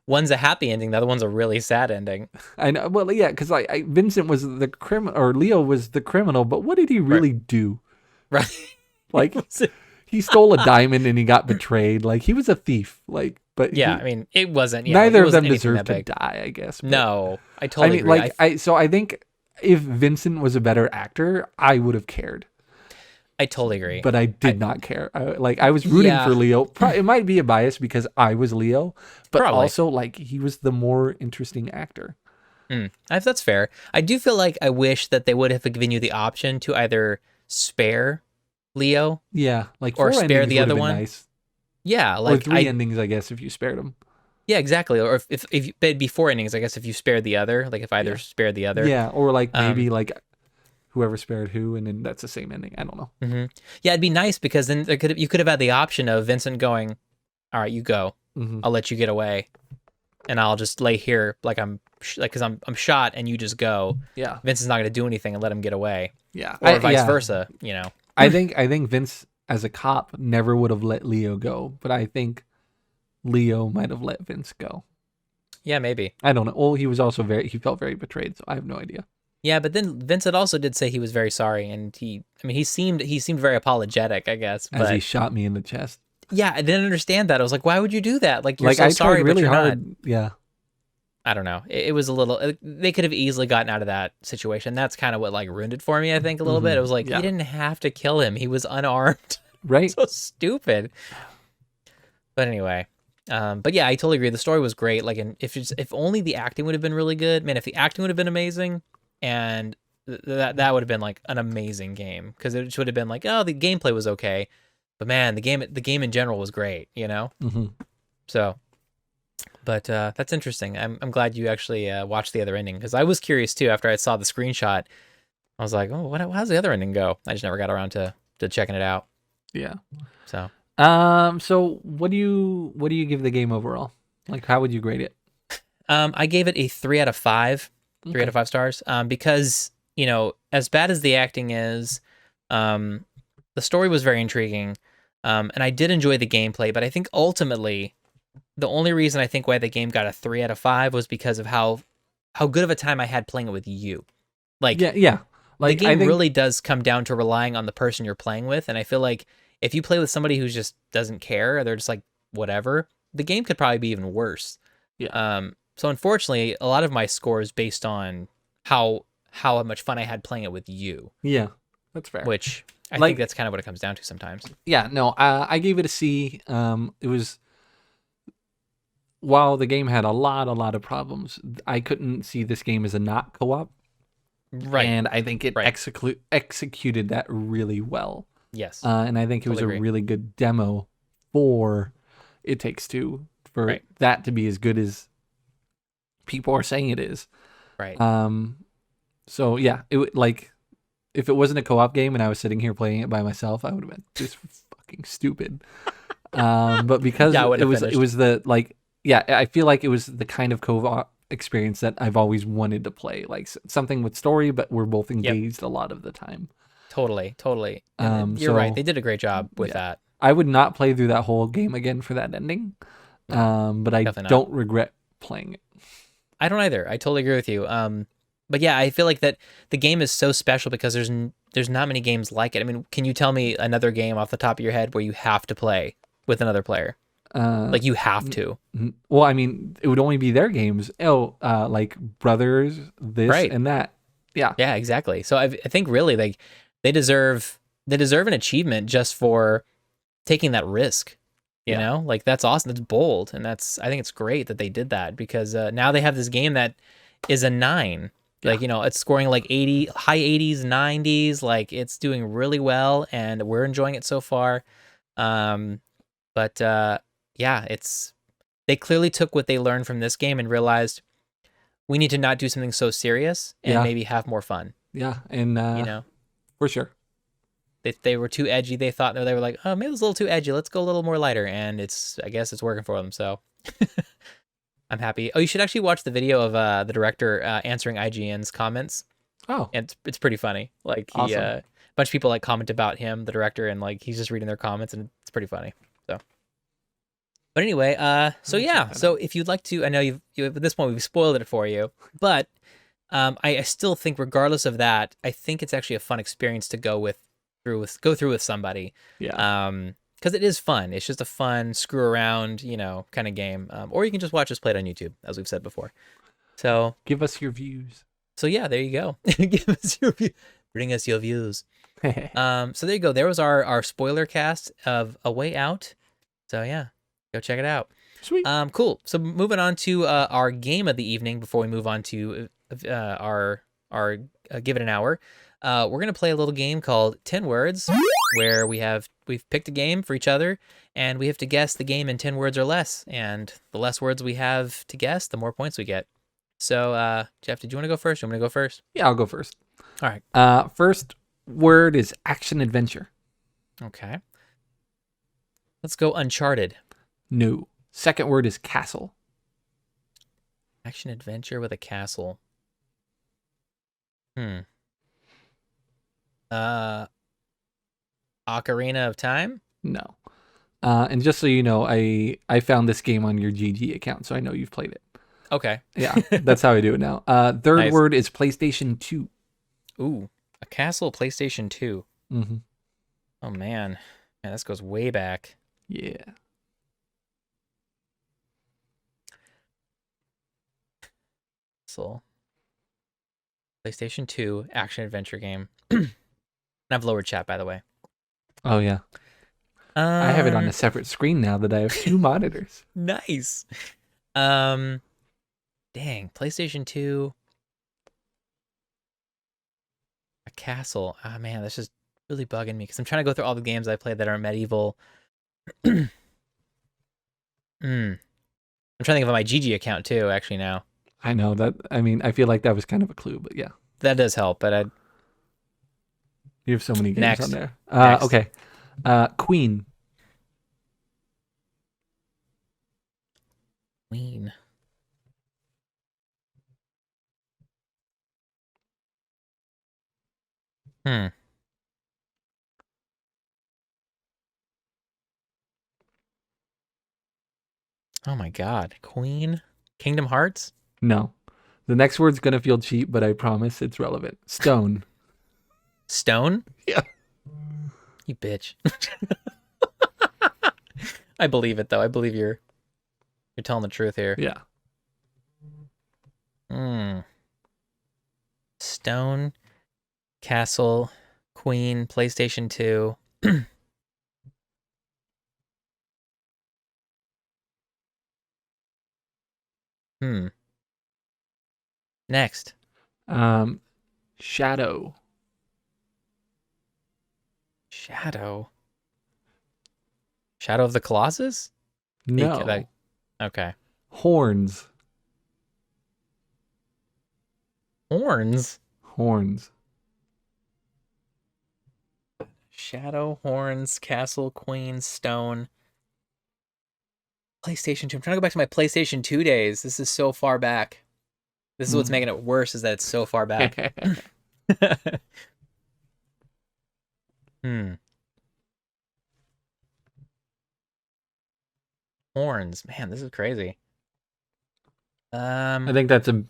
one's a happy ending, the other one's a really sad ending. I know. Well, yeah, because Vincent was the criminal, or Leo was the criminal, but what did he really do? Right. Like, he stole a diamond and he got betrayed. Like, he was a thief. Like, but yeah, I mean, it wasn't. Neither of them deserved to die, I guess. But, no, I totally agree. So I think if Vincent was a better actor, I would have cared. I totally agree. But I did not care. I was rooting for Leo. It might be a bias because I was Leo, but also like he was the more interesting actor. That's fair. I do feel like I wish that they would have given you the option to either spare Leo, or spare the other one. Nice. Yeah, like or 3 endings, I guess, if you spared them. Yeah, exactly. Or if it'd be 4 endings, I guess, if you spared the other, like if either spared the other. Yeah, or like maybe like whoever spared who, and then that's the same ending. I don't know. Mm-hmm. Yeah, it'd be nice, because then you could have had the option of Vincent going, all right, you go. Mm-hmm. I'll let you get away, and I'll just lay here because I'm shot, and you just go. Yeah, Vincent's not going to do anything and let him get away. Yeah, or vice versa. You know, I think Vince as a cop never would have let Leo go, but I think Leo might have let Vince go. Yeah, maybe. I don't know. Well, he felt very betrayed, so I have no idea. Yeah, but then Vincent also did say he was very sorry, and he seemed very apologetic, I guess. As he shot me in the chest. Yeah, I didn't understand that. I was like, why would you do that? Like, you're so sorry, really, but you're hard. Not. Yeah. I don't know. It was a little. They could have easily gotten out of that situation. That's kind of what like ruined it for me, I think, a little bit. It was like, you didn't have to kill him. He was unarmed. Right. So stupid. But anyway. But yeah, I totally agree. The story was great. Like, and if only the acting would have been really good, man. If the acting would have been amazing. And that would have been like an amazing game, because it would have been like, oh, the gameplay was okay, but man, the game in general was great, you know. Mm-hmm. So, but that's interesting. I'm glad you actually watched the other ending, because I was curious too. After I saw the screenshot, I was like, oh, how's the other ending go? I just never got around to checking it out. Yeah. So. So what do you give the game overall? Like, how would you grade it? I gave it a 3 out of 5. 3 out of 5 stars. Because, you know, as bad as the acting is, the story was very intriguing. And I did enjoy the gameplay, but I think ultimately the only reason I think why the game got a 3 out of 5 was because of how good of a time I had playing it with you. Like, yeah. Like, the game really does come down to relying on the person you're playing with, and I feel like if you play with somebody who just doesn't care, or they're just like whatever, the game could probably be even worse. Yeah. So unfortunately, a lot of my score is based on how much fun I had playing it with you. Yeah, that's fair. Which I think that's kind of what it comes down to sometimes. Yeah, no, I gave it a C. It was, while the game had a lot of problems, I couldn't see this game as a not co-op. Right. And I think it executed that really well. Yes. And I think it was a really good demo for It Takes Two, for that to be as good as people are saying it is. Right. So yeah, it like, if it wasn't a co-op game and I was sitting here playing it by myself, I would have been just fucking stupid. But because it was the, like, yeah, I feel like it was the kind of co-op experience that I've always wanted to play, like something with story, but we're both engaged a lot of the time. Totally. You're right. They did a great job with that. I would not play through that whole game again for that ending. But I don't regret playing it. I don't either. I totally agree with you. But yeah, I feel like that the game is so special because there's not many games like it. I mean, can you tell me another game off the top of your head where you have to play with another player? Like, you have to. Well, I mean, it would only be their games. Like Brothers, this and that. Yeah. Yeah, exactly. So I think really, like, they deserve an achievement just for taking that risk. You know, like, that's awesome. That's bold, and I think it's great that they did that, because now they have this game that is a 9. Like, you know, it's scoring like high 80s, 90s. Like, it's doing really well, and we're enjoying it so far. But yeah, they clearly took what they learned from this game and realized we need to not do something so serious and maybe have more fun. Yeah, and you know, for sure. They were too edgy. They thought they were like, oh, maybe it was a little too edgy. Let's go a little more lighter, and I guess it's working for them. So I'm happy. Oh, you should actually watch the video of the director answering IGN's comments. Oh, and it's pretty funny. Like, he a bunch of people like comment about him, the director, and like he's just reading their comments, and it's pretty funny. So, but anyway, so yeah. So if you'd like to, I know you at this point we've spoiled it for you, but I still think, regardless of that, I think it's actually a fun experience to go through with somebody. Yeah. Because it is fun. It's just a fun screw around, kind of game. Or you can just watch us play it on YouTube, as we've said before. So give us your views. So yeah, there you go. Give us your views. Bring us your views. So there you go. There was our spoiler cast of A Way Out. So yeah, go check it out. Sweet. Cool. So moving on to our game of the evening before we move on to our Give It an Hour. We're gonna play a little game called 10 Words, where we've picked a game for each other, and we have to guess the game in 10 words or less. And the less words we have to guess, the more points we get. So, Jeff, did you want to go first? You want me to go first? Yeah, I'll go first. All right. First word is action adventure. Okay. Let's go Uncharted. No. Second word is castle. Action adventure with a castle. Ocarina of Time? No. And just so you know, I found this game on your GG account, so I know you've played it. Okay. Yeah, that's how I do it now. Third word is PlayStation 2. Ooh, a castle PlayStation 2. Mm-hmm. Oh, man. Man, this goes way back. Yeah. So, PlayStation 2 action adventure game. And I've lowered chat, by the way. Oh, yeah. I have it on a separate screen now that I have 2 monitors. Nice. Dang, PlayStation 2. A castle. Ah, man, that's just really bugging me because I'm trying to go through all the games I played that are medieval. I'm trying to think of my GG account too, actually, now. I know that. I mean, I feel like that was kind of a clue, but yeah. That does help, but you have so many games on there. Next. Okay. Queen. Queen. Hmm. Oh my God. Queen. Kingdom Hearts? No. The next word's gonna feel cheap, but I promise it's relevant. Stone. Stone? Yeah. You bitch. I believe it though. I believe you're telling the truth here. Yeah. Hmm. Stone, Castle, Queen, PlayStation 2. Hmm. Next. Shadow. Shadow. Shadow of the Colossus? No. Okay. Horns. Horns. Horns. Shadow, horns, castle, queen, stone. PlayStation 2. I'm trying to go back to my PlayStation 2 days. This is so far back. This is what's making it worse, is that it's so far back. Hmm. Horns. Man, this is crazy. I think that's a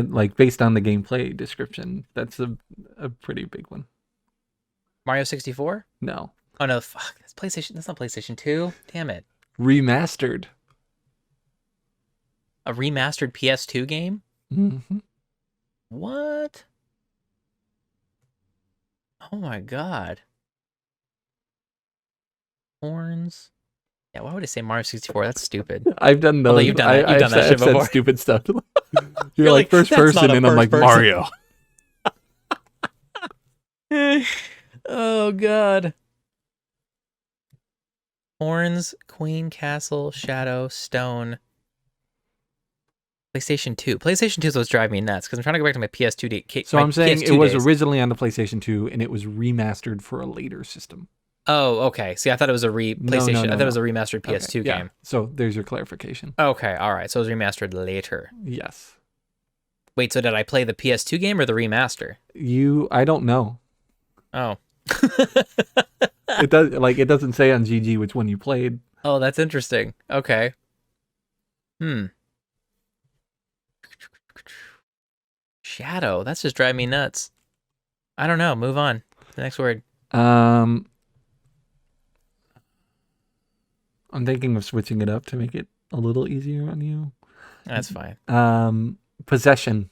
like based on the gameplay description. That's a pretty big one. Mario 64? No. Oh no, fuck. That's PlayStation. That's not PlayStation 2. Damn it. Remastered. A remastered PS2 game? Mm-hmm. What? Oh my God. Horns. Yeah, why would I say Mario 64? That's stupid. I've done those. Although you've done that, you've done that shit before. I've said stupid stuff. You're like first person, and I'm like Mario. Oh God. Horns, Queen, Castle, Shadow, Stone. PlayStation 2. PlayStation 2 is what's driving me nuts because I'm trying to go back to my PS2 date. So I'm saying it was originally on the PlayStation 2 and it was remastered for a later system. Oh, okay. See, I thought it was a PlayStation. I thought it was a remastered PS2 game. So there's your clarification. Okay, all right. So it was remastered later. Yes. Wait, so did I play the PS2 game or the remaster? I don't know. Oh. It doesn't say on GG which one you played. Oh, that's interesting. Okay. Shadow. That's just driving me nuts. I don't know. Move on. The next word. I'm thinking of switching it up to make it a little easier on you. That's fine. Possession.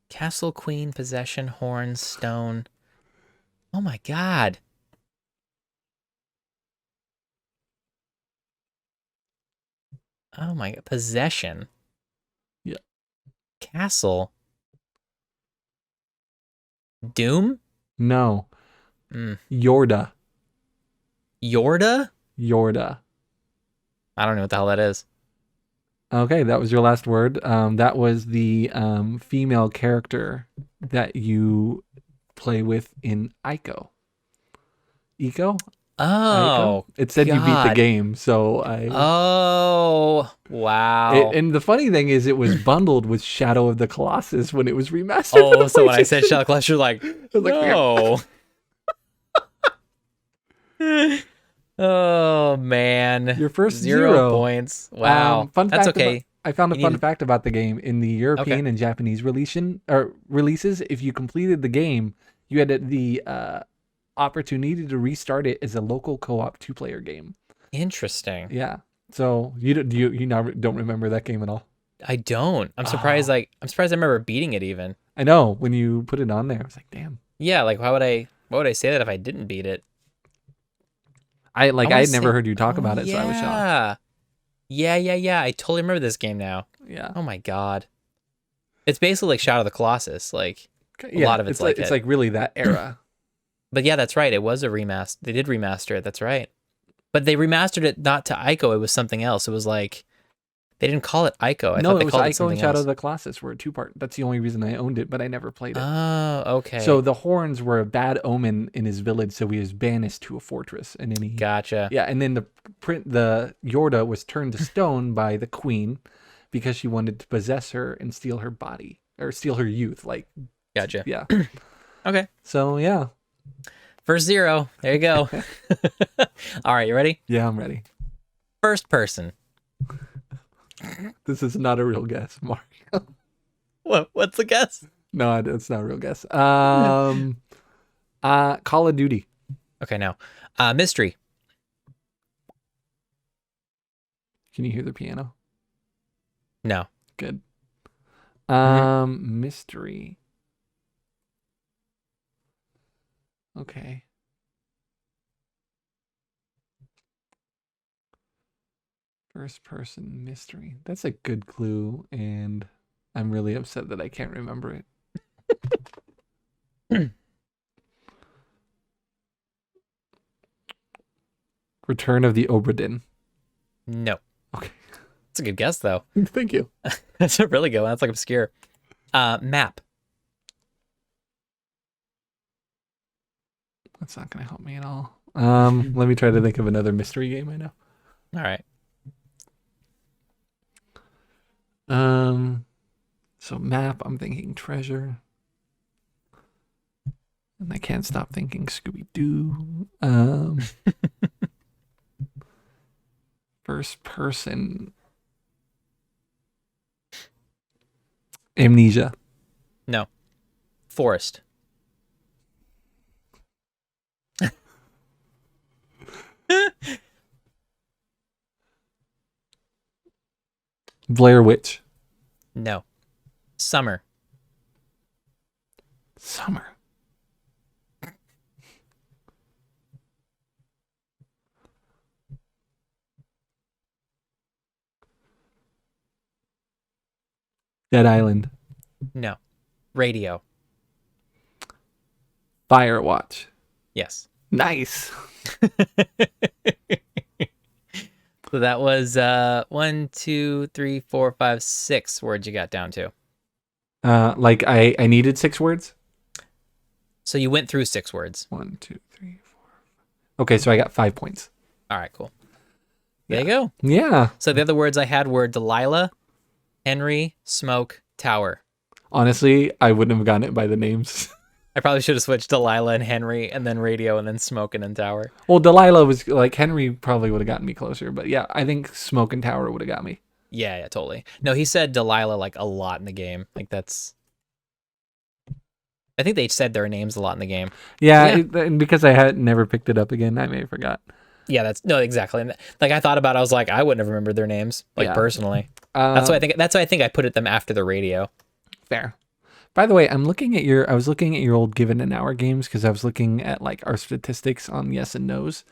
Castle, queen, possession, horns, stone. Oh my God. Oh my God. Possession. Yeah. Castle. Doom? No. Yorda. Yorda? Yorda. I don't know what the hell that is. Okay, that was your last word. That was the female character that you play with in Ico. Ico? Oh, Ico? It said God. You beat the game, so I... Oh, wow. And the funny thing is it was bundled with Shadow of the Colossus when it was remastered. Oh, so when I said Shadow of the Colossus, you're like, no. Oh, man. Your first 0 points. Wow. That's okay. I found a fun fact about the game. In the European and Japanese releases, if you completed the game, you had the opportunity to restart it as a local co-op 2-player game. Interesting. Yeah. So you now don't remember that game at all? I don't. I'm surprised. I'm surprised I remember beating it even. I know when you put it on there, I was like, damn. Yeah. Like, why would I say that if I didn't beat it? I had never heard you talk about it, so I was shocked. Yeah. I totally remember this game now. Yeah. Oh my God. It's basically like Shadow of the Colossus. Like a lot of it's like it's like really that era. But yeah, that's right. It was a remaster. They did remaster it. That's right. But they remastered it not to Ico. It was something else. It was like they didn't call it Ico. I thought they called it Ico and Shadow of the Colossus were a 2-part. That's the only reason I owned it, but I never played it. Oh, okay. So the horns were a bad omen in his village, so he was banished to a fortress, and then he gotcha. Yeah, and then the Yorda was turned to stone by the queen because she wanted to possess her and steal her body. or steal her youth. Like, gotcha. Yeah. Okay. So yeah. First 0. There you go. All right, you ready? Yeah, I'm ready. First person. This is not a real guess, Mario. What's the guess? No, it's not a real guess. Call of Duty. Okay, now. Mystery. Can you hear the piano? No. Good. Mm-hmm. Mystery. Okay. First person mystery. That's a good clue, and I'm really upset that I can't remember it. Return of the Obra Dinn. No. Okay. That's a good guess, though. Thank you. That's a really good one. That's like obscure. Map. That's not going to help me at all. Let me try to think of another mystery game I know. All right. So map, I'm thinking treasure. And I can't stop thinking Scooby-Doo. First person. Amnesia. No. Forest. Blair Witch. No. Summer. Summer. Dead Island. No. Radio. Firewatch. Yes. Nice. So that was 1, 2, 3, 4, 5, 6 words you got down to. Like I needed 6 words. So you went through 6 words. 1, 2, 3, 4. Okay, so I got 5 points. All right, cool. There you go. Yeah. So the other words I had were Delilah, Henry, Smoke, Tower. Honestly, I wouldn't have gotten it by the names. I probably should have switched Delilah and Henry, and then Radio, and then Smoke, and then Tower. Well, Delilah was like Henry probably would have gotten me closer, but yeah, I think Smoke and Tower would have got me. Yeah, totally. No, he said Delilah like a lot in the game. Like that's. I think they said their names a lot in the game. Yeah, and because I had never picked it up again, I may have forgot. Yeah, that's no exactly. And like I thought about it, I was like, I wouldn't have remembered their names, like personally. That's why I think. That's why I think I put them after the Radio. Fair. By the way, I was looking at your old Given an Hour games because I was looking at like our statistics on yes and no's.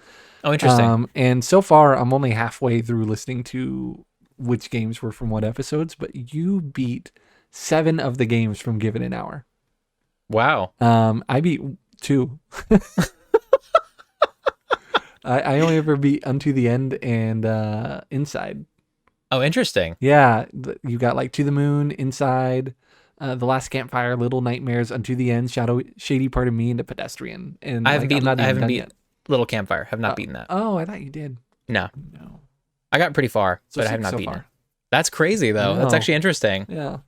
Oh, interesting. And so far, I'm only halfway through listening to which games were from what episodes, but you beat 7 of the games from Given an Hour. Wow. I beat 2. I only ever beat Unto the End and Inside. Oh, interesting. Yeah, you got like To the Moon, Inside, The Last Campfire, Little Nightmares, Unto the End, Shady Part of Me, and The Pedestrian. And I haven't beaten yet. Little Campfire. Have not beaten that. Oh, I thought you did. No. I got pretty far, but I have not beaten it. That's crazy though. That's actually interesting. Yeah.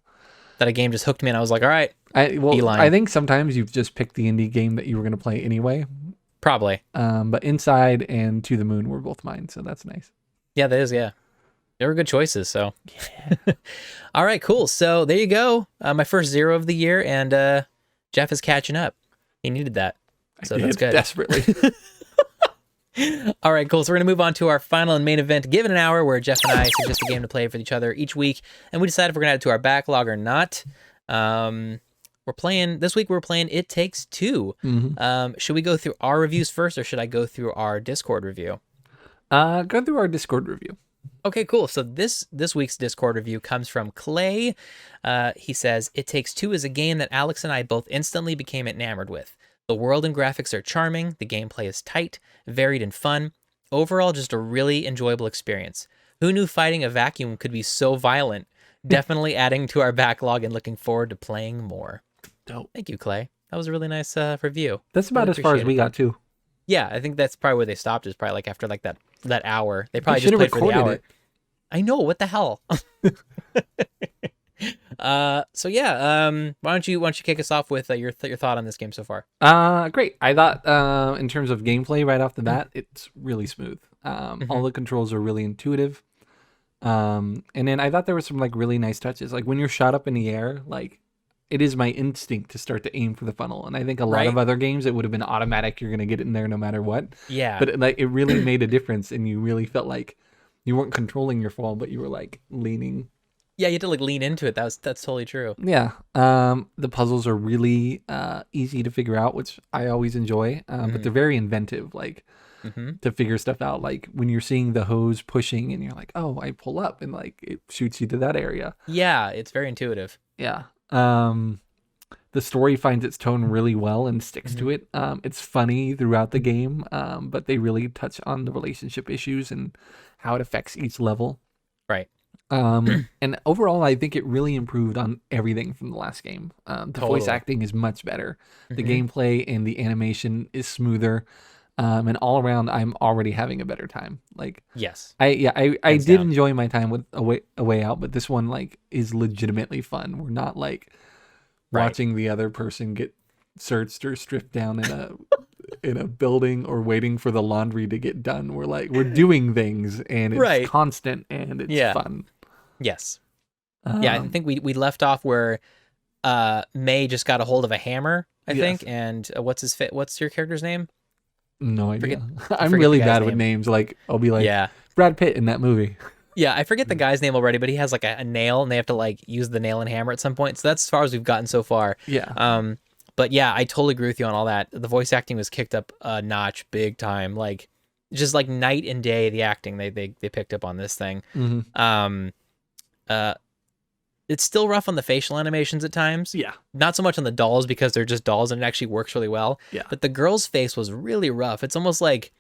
That a game just hooked me, and I was like, all right. I think sometimes you've just picked the indie game that you were going to play anyway. Probably. But Inside and To the Moon were both mine, so that's nice. Yeah, that is. Yeah, they were good choices. So, yeah. All right, cool. So there you go. My first 0 of the year, and Jeff is catching up. He needed that, so that's good. Desperately. All right, cool. So we're gonna move on to our final and main event, Given an Hour, where Jeff and I suggest a game to play with each other each week, and we decide if we're gonna add it to our backlog or not. We're playing this week. We're playing It Takes Two. Mm-hmm. Should we go through our reviews first, or should I go through our Discord review? Go through our Discord review. Okay, cool. So this week's Discord review comes from Clay. He says, It Takes Two is a game that Alex and I both instantly became enamored with. The world and graphics are charming. The gameplay is tight, varied, and fun. Overall, just a really enjoyable experience. Who knew fighting a vacuum could be so violent? Definitely adding to our backlog and looking forward to playing more. Dope. Thank you, Clay. That was a really nice review. That's about as far as we got too. Yeah, I think that's probably where they stopped. Is probably like after like that hour. They probably just played for the hour. I know, what the hell? So yeah, why don't you kick us off with your thought on this game so far? Great. I thought in terms of gameplay right off the bat, it's really smooth. All the controls are really intuitive. And then I thought there were some like really nice touches. Like when you're shot up in the air, like it is my instinct to start to aim for the funnel. And I think a lot of other games it would have been automatic. You're gonna get in there no matter what. Yeah. But it really made a difference, and you really felt like you weren't controlling your fall, but you were like leaning. Yeah, you had to like lean into it. That's totally true. Yeah. The puzzles are really easy to figure out, which I always enjoy. But they're very inventive, like to figure stuff out. Like when you're seeing the hose pushing and you're like, oh, I pull up and like it shoots you to that area. Yeah, it's very intuitive. Yeah. The story finds its tone really well and sticks to it. It's funny throughout the game, but they really touch on the relationship issues and how it affects each level. Right. And overall, I think it really improved on everything from the last game. The voice acting is much better. The gameplay and the animation is smoother. And all around, I'm already having a better time. Like, yes, I did enjoy my time with a way out, but this one like is legitimately fun. We're not like watching the other person get searched or stripped down in a building or waiting for the laundry to get done. We're doing things, and it's constant and it's fun. Yes. Yeah, I think we left off where May just got a hold of a hammer, I think, and what's your character's name? No idea. I'm really bad with names. Like I'll be like, Brad Pitt in that movie. Yeah, I forget the guy's name already, but he has like a nail, and they have to like use the nail and hammer at some point. So that's as far as we've gotten so far. Yeah. But yeah, I totally agree with you on all that. The voice acting was kicked up a notch, big time. Like just like night and day, the acting they picked up on this thing. It's still rough on the facial animations at times. Yeah. Not so much on the dolls because they're just dolls and it actually works really well. Yeah. But the girl's face was really rough. It's almost like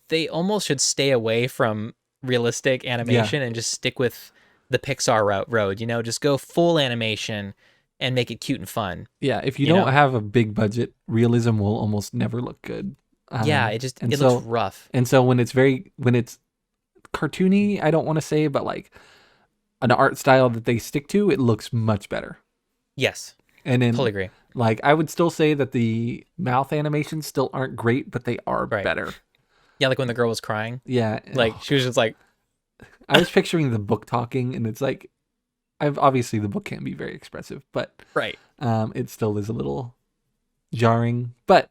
they almost should stay away from realistic animation and just stick with the Pixar road, just go full animation and make it cute and fun. Yeah. If you don't have a big budget, realism will almost never look good. It looks rough. And so when it's cartoony, I don't want to say, but like an art style that they stick to, it looks much better. Yes. And then totally agree. Like I would still say that the mouth animations still aren't great, but they are better. Yeah, like when the girl was crying. Yeah. Like she was just like I was picturing the book talking, and it's like obviously the book can be very expressive, but it still is a little jarring, but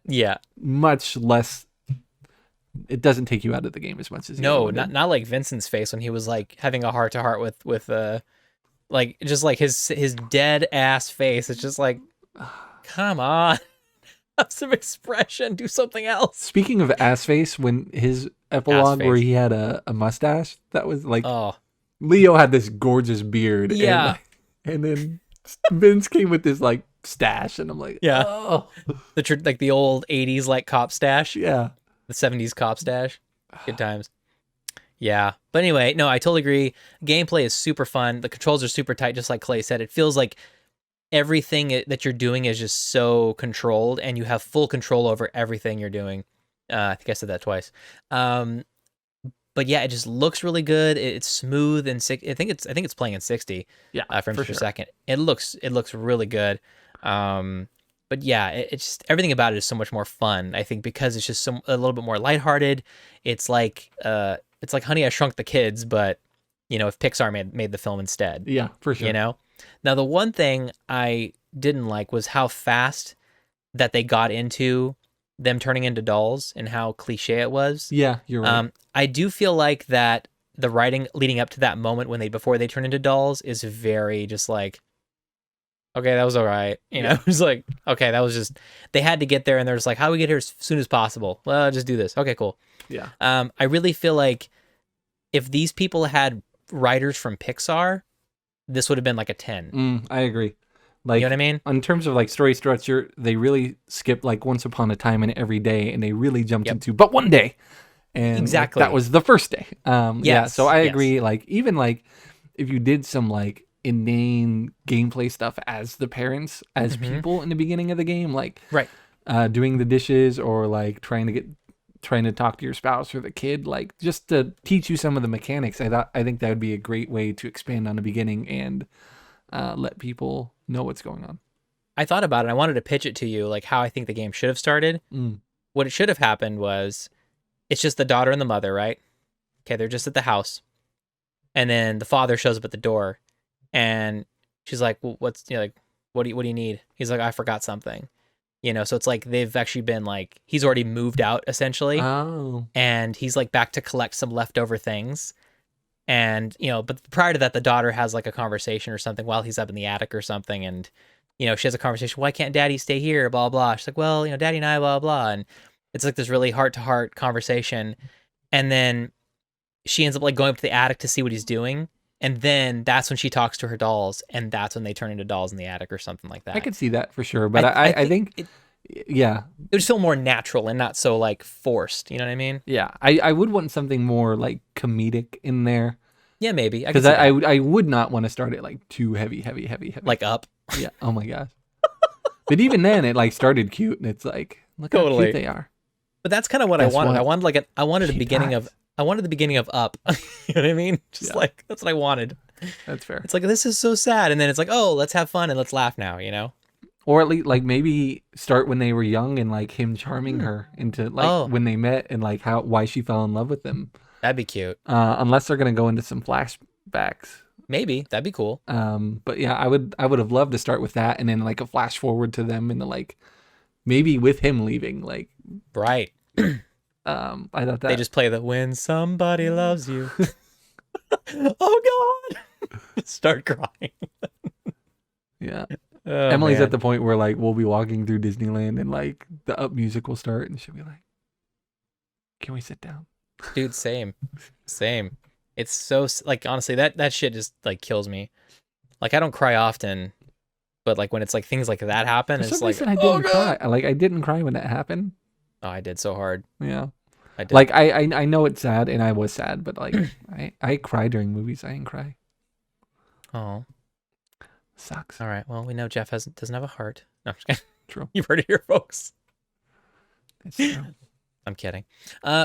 much less. It doesn't take you out of the game as much as not like Vincent's face when he was like having a heart to heart with like just like his dead ass face. It's just like, come on, have some expression, do something else. Speaking of ass face, when his epilogue where he had a mustache, that was like, Leo had this gorgeous beard, and then Vince came with this like stash, and I'm like, the old 80s like cop stash, the 70s cop stash, good times. Yeah, but anyway, no, I totally agree. Gameplay is super fun. The controls are super tight, just like Clay said. It feels like everything that you're doing is just so controlled, and you have full control over everything you're doing. I think I said that twice. But yeah, it just looks really good. It's smooth and I think it's playing in 60 frames per second. It looks really good. But yeah, it's just everything about it is so much more fun. I think because it's just a little bit more lighthearted. It's like Honey, I Shrunk the Kids, but if Pixar made the film instead. Yeah, for sure. Now the one thing I didn't like was how fast that they got into them turning into dolls and how cliche it was. Yeah, you're right. I do feel like that the writing leading up to that moment before they turn into dolls is very just like, okay, that was all right. It was like, okay, that was just, they had to get there, and they're just like, how do we get here as soon as possible? Well, just do this. Okay, cool. Yeah. I really feel like if these people had writers from Pixar, this would have been like a 10. I agree. Like, you know what I mean? In terms of like story structure, they really skipped like Once Upon a Time and Every Day, and they really jumped into But One Day. And exactly. That was the first day. So I agree. Like even like if you did some like inane gameplay stuff as the parents, as people in the beginning of the game, like doing the dishes or like trying to talk to your spouse or the kid, like just to teach you some of the mechanics. I think that would be a great way to expand on the beginning and let people know what's going on. I thought about it. I wanted to pitch it to you, like how I think the game should have started. What it should have happened was, it's just the daughter and the mother, right? Okay, they're just at the house, and then the father shows up at the door, and she's like, well, "What's like, what do you need?" He's like, "I forgot something." So it's like they've actually been like, he's already moved out essentially, and he's like back to collect some leftover things. And, but prior to that, the daughter has like a conversation or something while he's up in the attic or something. And, she has a conversation. Why can't daddy stay here? Blah, blah. She's like, well, daddy and I, blah, blah. And it's like this really heart to heart conversation. And then she ends up like going up to the attic to see what he's doing. And then that's when she talks to her dolls. And that's when they turn into dolls in the attic or something like that. I could see that for sure. But I think yeah, it would feel more natural and not so like forced. You know what I mean? Yeah, I would want something more like comedic in there. Yeah, maybe. Because I would not want to start it like too heavy. Like Up. Yeah. Oh my gosh. But even then, it like started cute, and it's like, look how cute they are. But that's kind of what I wanted. I wanted the beginning of Up. You know what I mean? Just like that's what I wanted. That's fair. It's like, this is so sad, and then it's like, oh, let's have fun and let's laugh now. Or at least like maybe start when they were young and like him charming her into like when they met and like why she fell in love with him. That'd be cute. Unless they're gonna go into some flashbacks. Maybe that'd be cool. But yeah, I would have loved to start with that and then like a flash forward to them and like maybe with him leaving like right. I thought that they just play the "When Somebody Loves You." Oh God! Start crying. Yeah. Oh, Emily's at the point where like we'll be walking through Disneyland and like the Up music will start and she'll be like, "Can we sit down?" Dude, same. It's so like honestly that shit just like kills me. Like I don't cry often, but like when it's like things like that happen, it's like I didn't cry. Like I didn't cry when that happened. Oh, I did so hard. Yeah, I did. Like I know it's sad and I was sad, but like I cry during movies. I didn't cry. Oh. Sucks. All right. Well, we know Jeff doesn't have a heart. No, I'm just kidding. True. You've heard it here, folks. It's true. I'm kidding.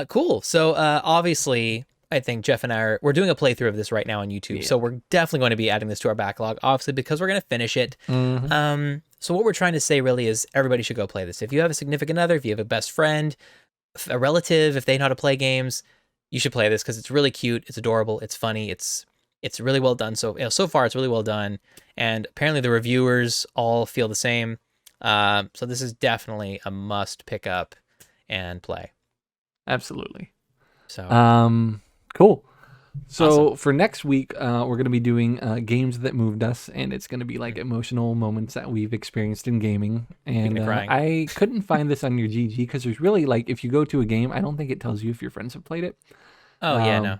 Cool. So obviously, I think Jeff and I we're doing a playthrough of this right now on YouTube. Yeah. So we're definitely going to be adding this to our backlog, obviously, because we're going to finish it. Mm-hmm. So what we're trying to say really is everybody should go play this. If you have a significant other, if you have a best friend, a relative, if they know how to play games, you should play this because it's really cute. It's adorable. It's funny. It's really well done. So so far, it's really well done. And apparently the reviewers all feel the same. So this is definitely a must pick up and play. Absolutely. So cool. So awesome. For next week, we're going to be doing games that moved us, and it's going to be like emotional moments that we've experienced in gaming. And I couldn't find this on your GG because there's really like if you go to a game, I don't think it tells you if your friends have played it. Oh yeah, no.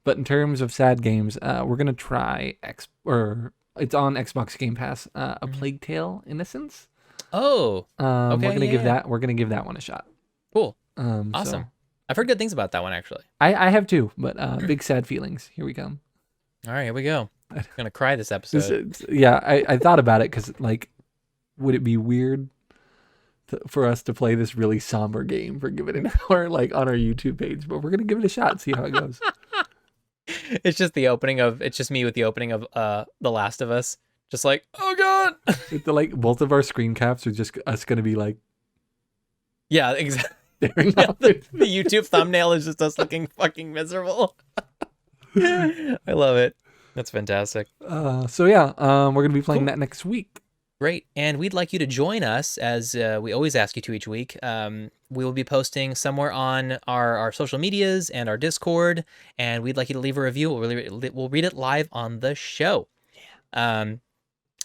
But in terms of sad games, we're gonna try it's on Xbox Game Pass. A Plague Tale: Innocence. Oh, okay. We're gonna give that one a shot. Cool. Awesome. So, I've heard good things about that one actually. I have too, but big sad feelings. Here we come. All right, here we go. I'm gonna cry this episode. I thought about it because like, would it be weird for us to play this really somber game for Give It an Hour like on our YouTube page? But we're gonna give it a shot, see how it goes. It's just me with the opening of The Last of Us. Just like, oh God. Like both of our screen caps are just us gonna be like, yeah, exactly. Yeah, the YouTube thumbnail is just us looking fucking miserable. I love it. That's fantastic. So yeah, we're gonna be playing that next week. Great, and we'd like you to join us as we always ask you to each week. We will be posting somewhere on our social medias and our Discord, and we'd like you to leave a review. We'll read it live on the show. Yeah.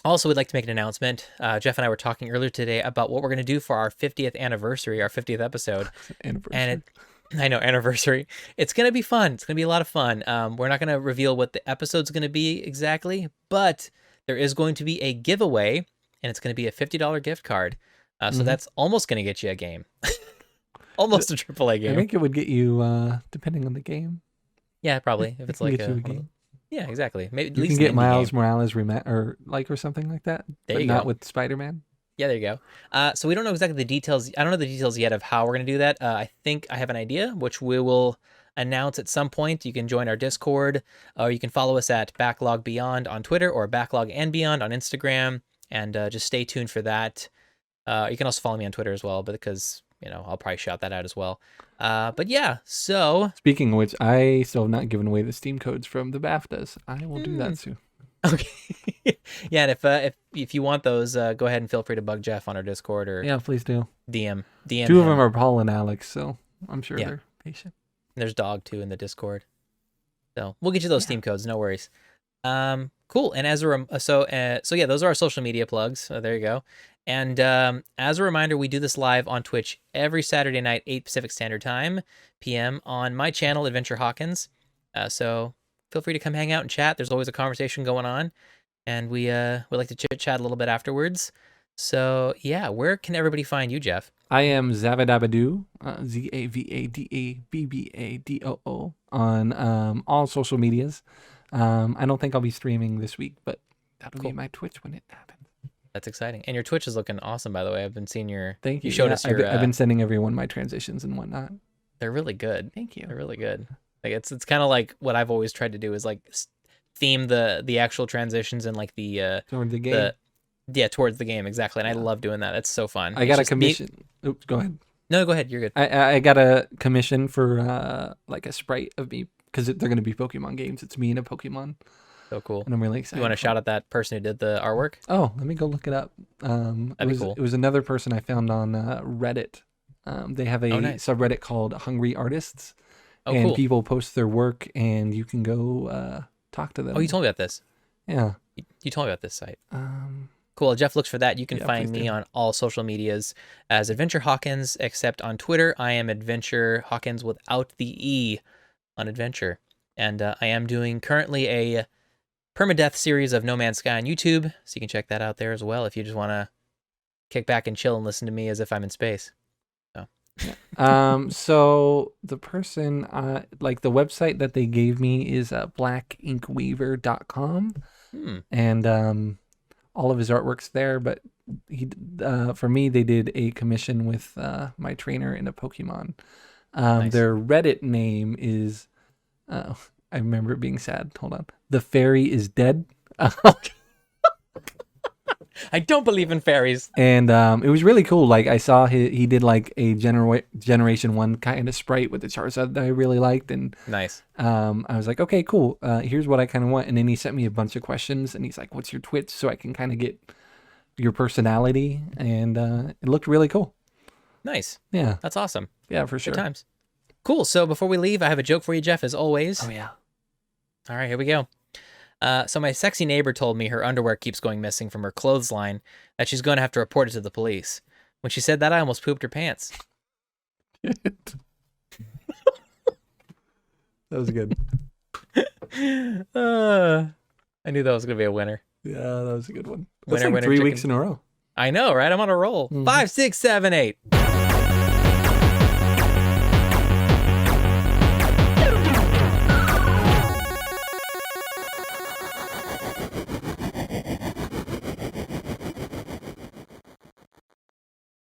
Also, we'd like to make an announcement. Jeff and I were talking earlier today about what we're going to do for our 50th anniversary, our 50th episode. Anniversary. And I know, anniversary. It's going to be fun. It's going to be a lot of fun. We're not going to reveal what the episode's going to be exactly, but there is going to be a giveaway, and it's going to be a $50 gift card. So that's almost going to get you a game. Almost a AAA game. I think it would get you, depending on the game. Yeah, probably. If it's like a game. Yeah, exactly. Maybe you can get Miles Morales or something like that. There you go. Not with Spider-Man. Yeah, there you go. So we don't know exactly the details. I don't know the details yet of how we're going to do that. I think I have an idea, which we will announce at some point. You can join our Discord, or you can follow us at Backlog Beyond on Twitter or Backlog and Beyond on Instagram, and just stay tuned for that. You can also follow me on Twitter as well, but because I'll probably shout that out as well. But yeah, so speaking of which, I still have not given away the Steam codes from the BAFTAs. I will do that soon. Okay. Yeah, and if you want those, go ahead and feel free to bug Jeff on our Discord or please do. DM. Two of them are Paul and Alex, so I'm sure they're patient. And there's Dog too in the Discord, so we'll get you those Steam codes. No worries. Cool. And as those are our social media plugs. So there you go. And as a reminder, we do this live on Twitch every Saturday night, 8 Pacific Standard Time, PM, on my channel, Adventure Hawkins. So feel free to come hang out and chat. There's always a conversation going on, and we like to chit chat a little bit afterwards. So yeah, where can everybody find you, Jeff? I am Zavadabadoo, Zavadabbadoo, on all social medias. I don't think I'll be streaming this week, but that'll be my Twitch when it happens. That's exciting. And your Twitch is looking awesome, by the way. I've been seeing Thank you. You showed us your... I've been sending everyone my transitions and whatnot. They're really good. Thank you. They're really good. Like it's kind of like what I've always tried to do is like theme the actual transitions and like the toward the game. Towards the game, exactly. And I love doing that. It's so fun. I got a commission. Oops, go ahead. No, go ahead. You're good. I got a commission for like a sprite of me because they're going to be Pokemon games. It's me and a Pokemon. So cool. And I'm really excited. You want to shout out that person who did the artwork? Oh, let me go look it up. That'd be cool. It was another person I found on Reddit. They have a subreddit called Hungry Artists. And cool. People post their work, and you can go talk to them. Oh, you told me about this. Yeah. You told me about this site. Cool. Jeff looks for that. You can find me on all social medias as Adventure Hawkins, except on Twitter, I am Adventure Hawkins without the E on Adventure. And I am doing currently a permadeath series of No Man's Sky on YouTube, so you can check that out there as well if you just want to kick back and chill and listen to me as if I'm in space. So the person, like the website that they gave me is blackinkweaver.com. And all of his artwork's there, but for me, they did a commission with my trainer in a Pokemon. Nice. Their Reddit name is, I remember it being sad. Hold on. The Fairy is Dead. I don't believe in fairies. And it was really cool. Like I saw he did like a Generation 1 kind of sprite with the Charizard that I really liked. And nice. I was like, okay, cool. Here's what I kind of want. And then he sent me a bunch of questions and he's like, what's your Twitch? So I can kind of get your personality. And it looked really cool. Nice. Yeah. That's awesome. Yeah, for sure. Good times. Cool. So before we leave, I have a joke for you, Jeff, as always. Oh, yeah. All right, here we go. So my sexy neighbor told me her underwear keeps going missing from her clothes line, that she's going to have to report it to the police. When she said that, I almost pooped her pants. That was good. I knew that was going to be a winner. Yeah, that was a good one. That's Winner, like winner, 3 chicken. weeks in a row. I know, right? I'm on a roll. 5, 6, 7, 8.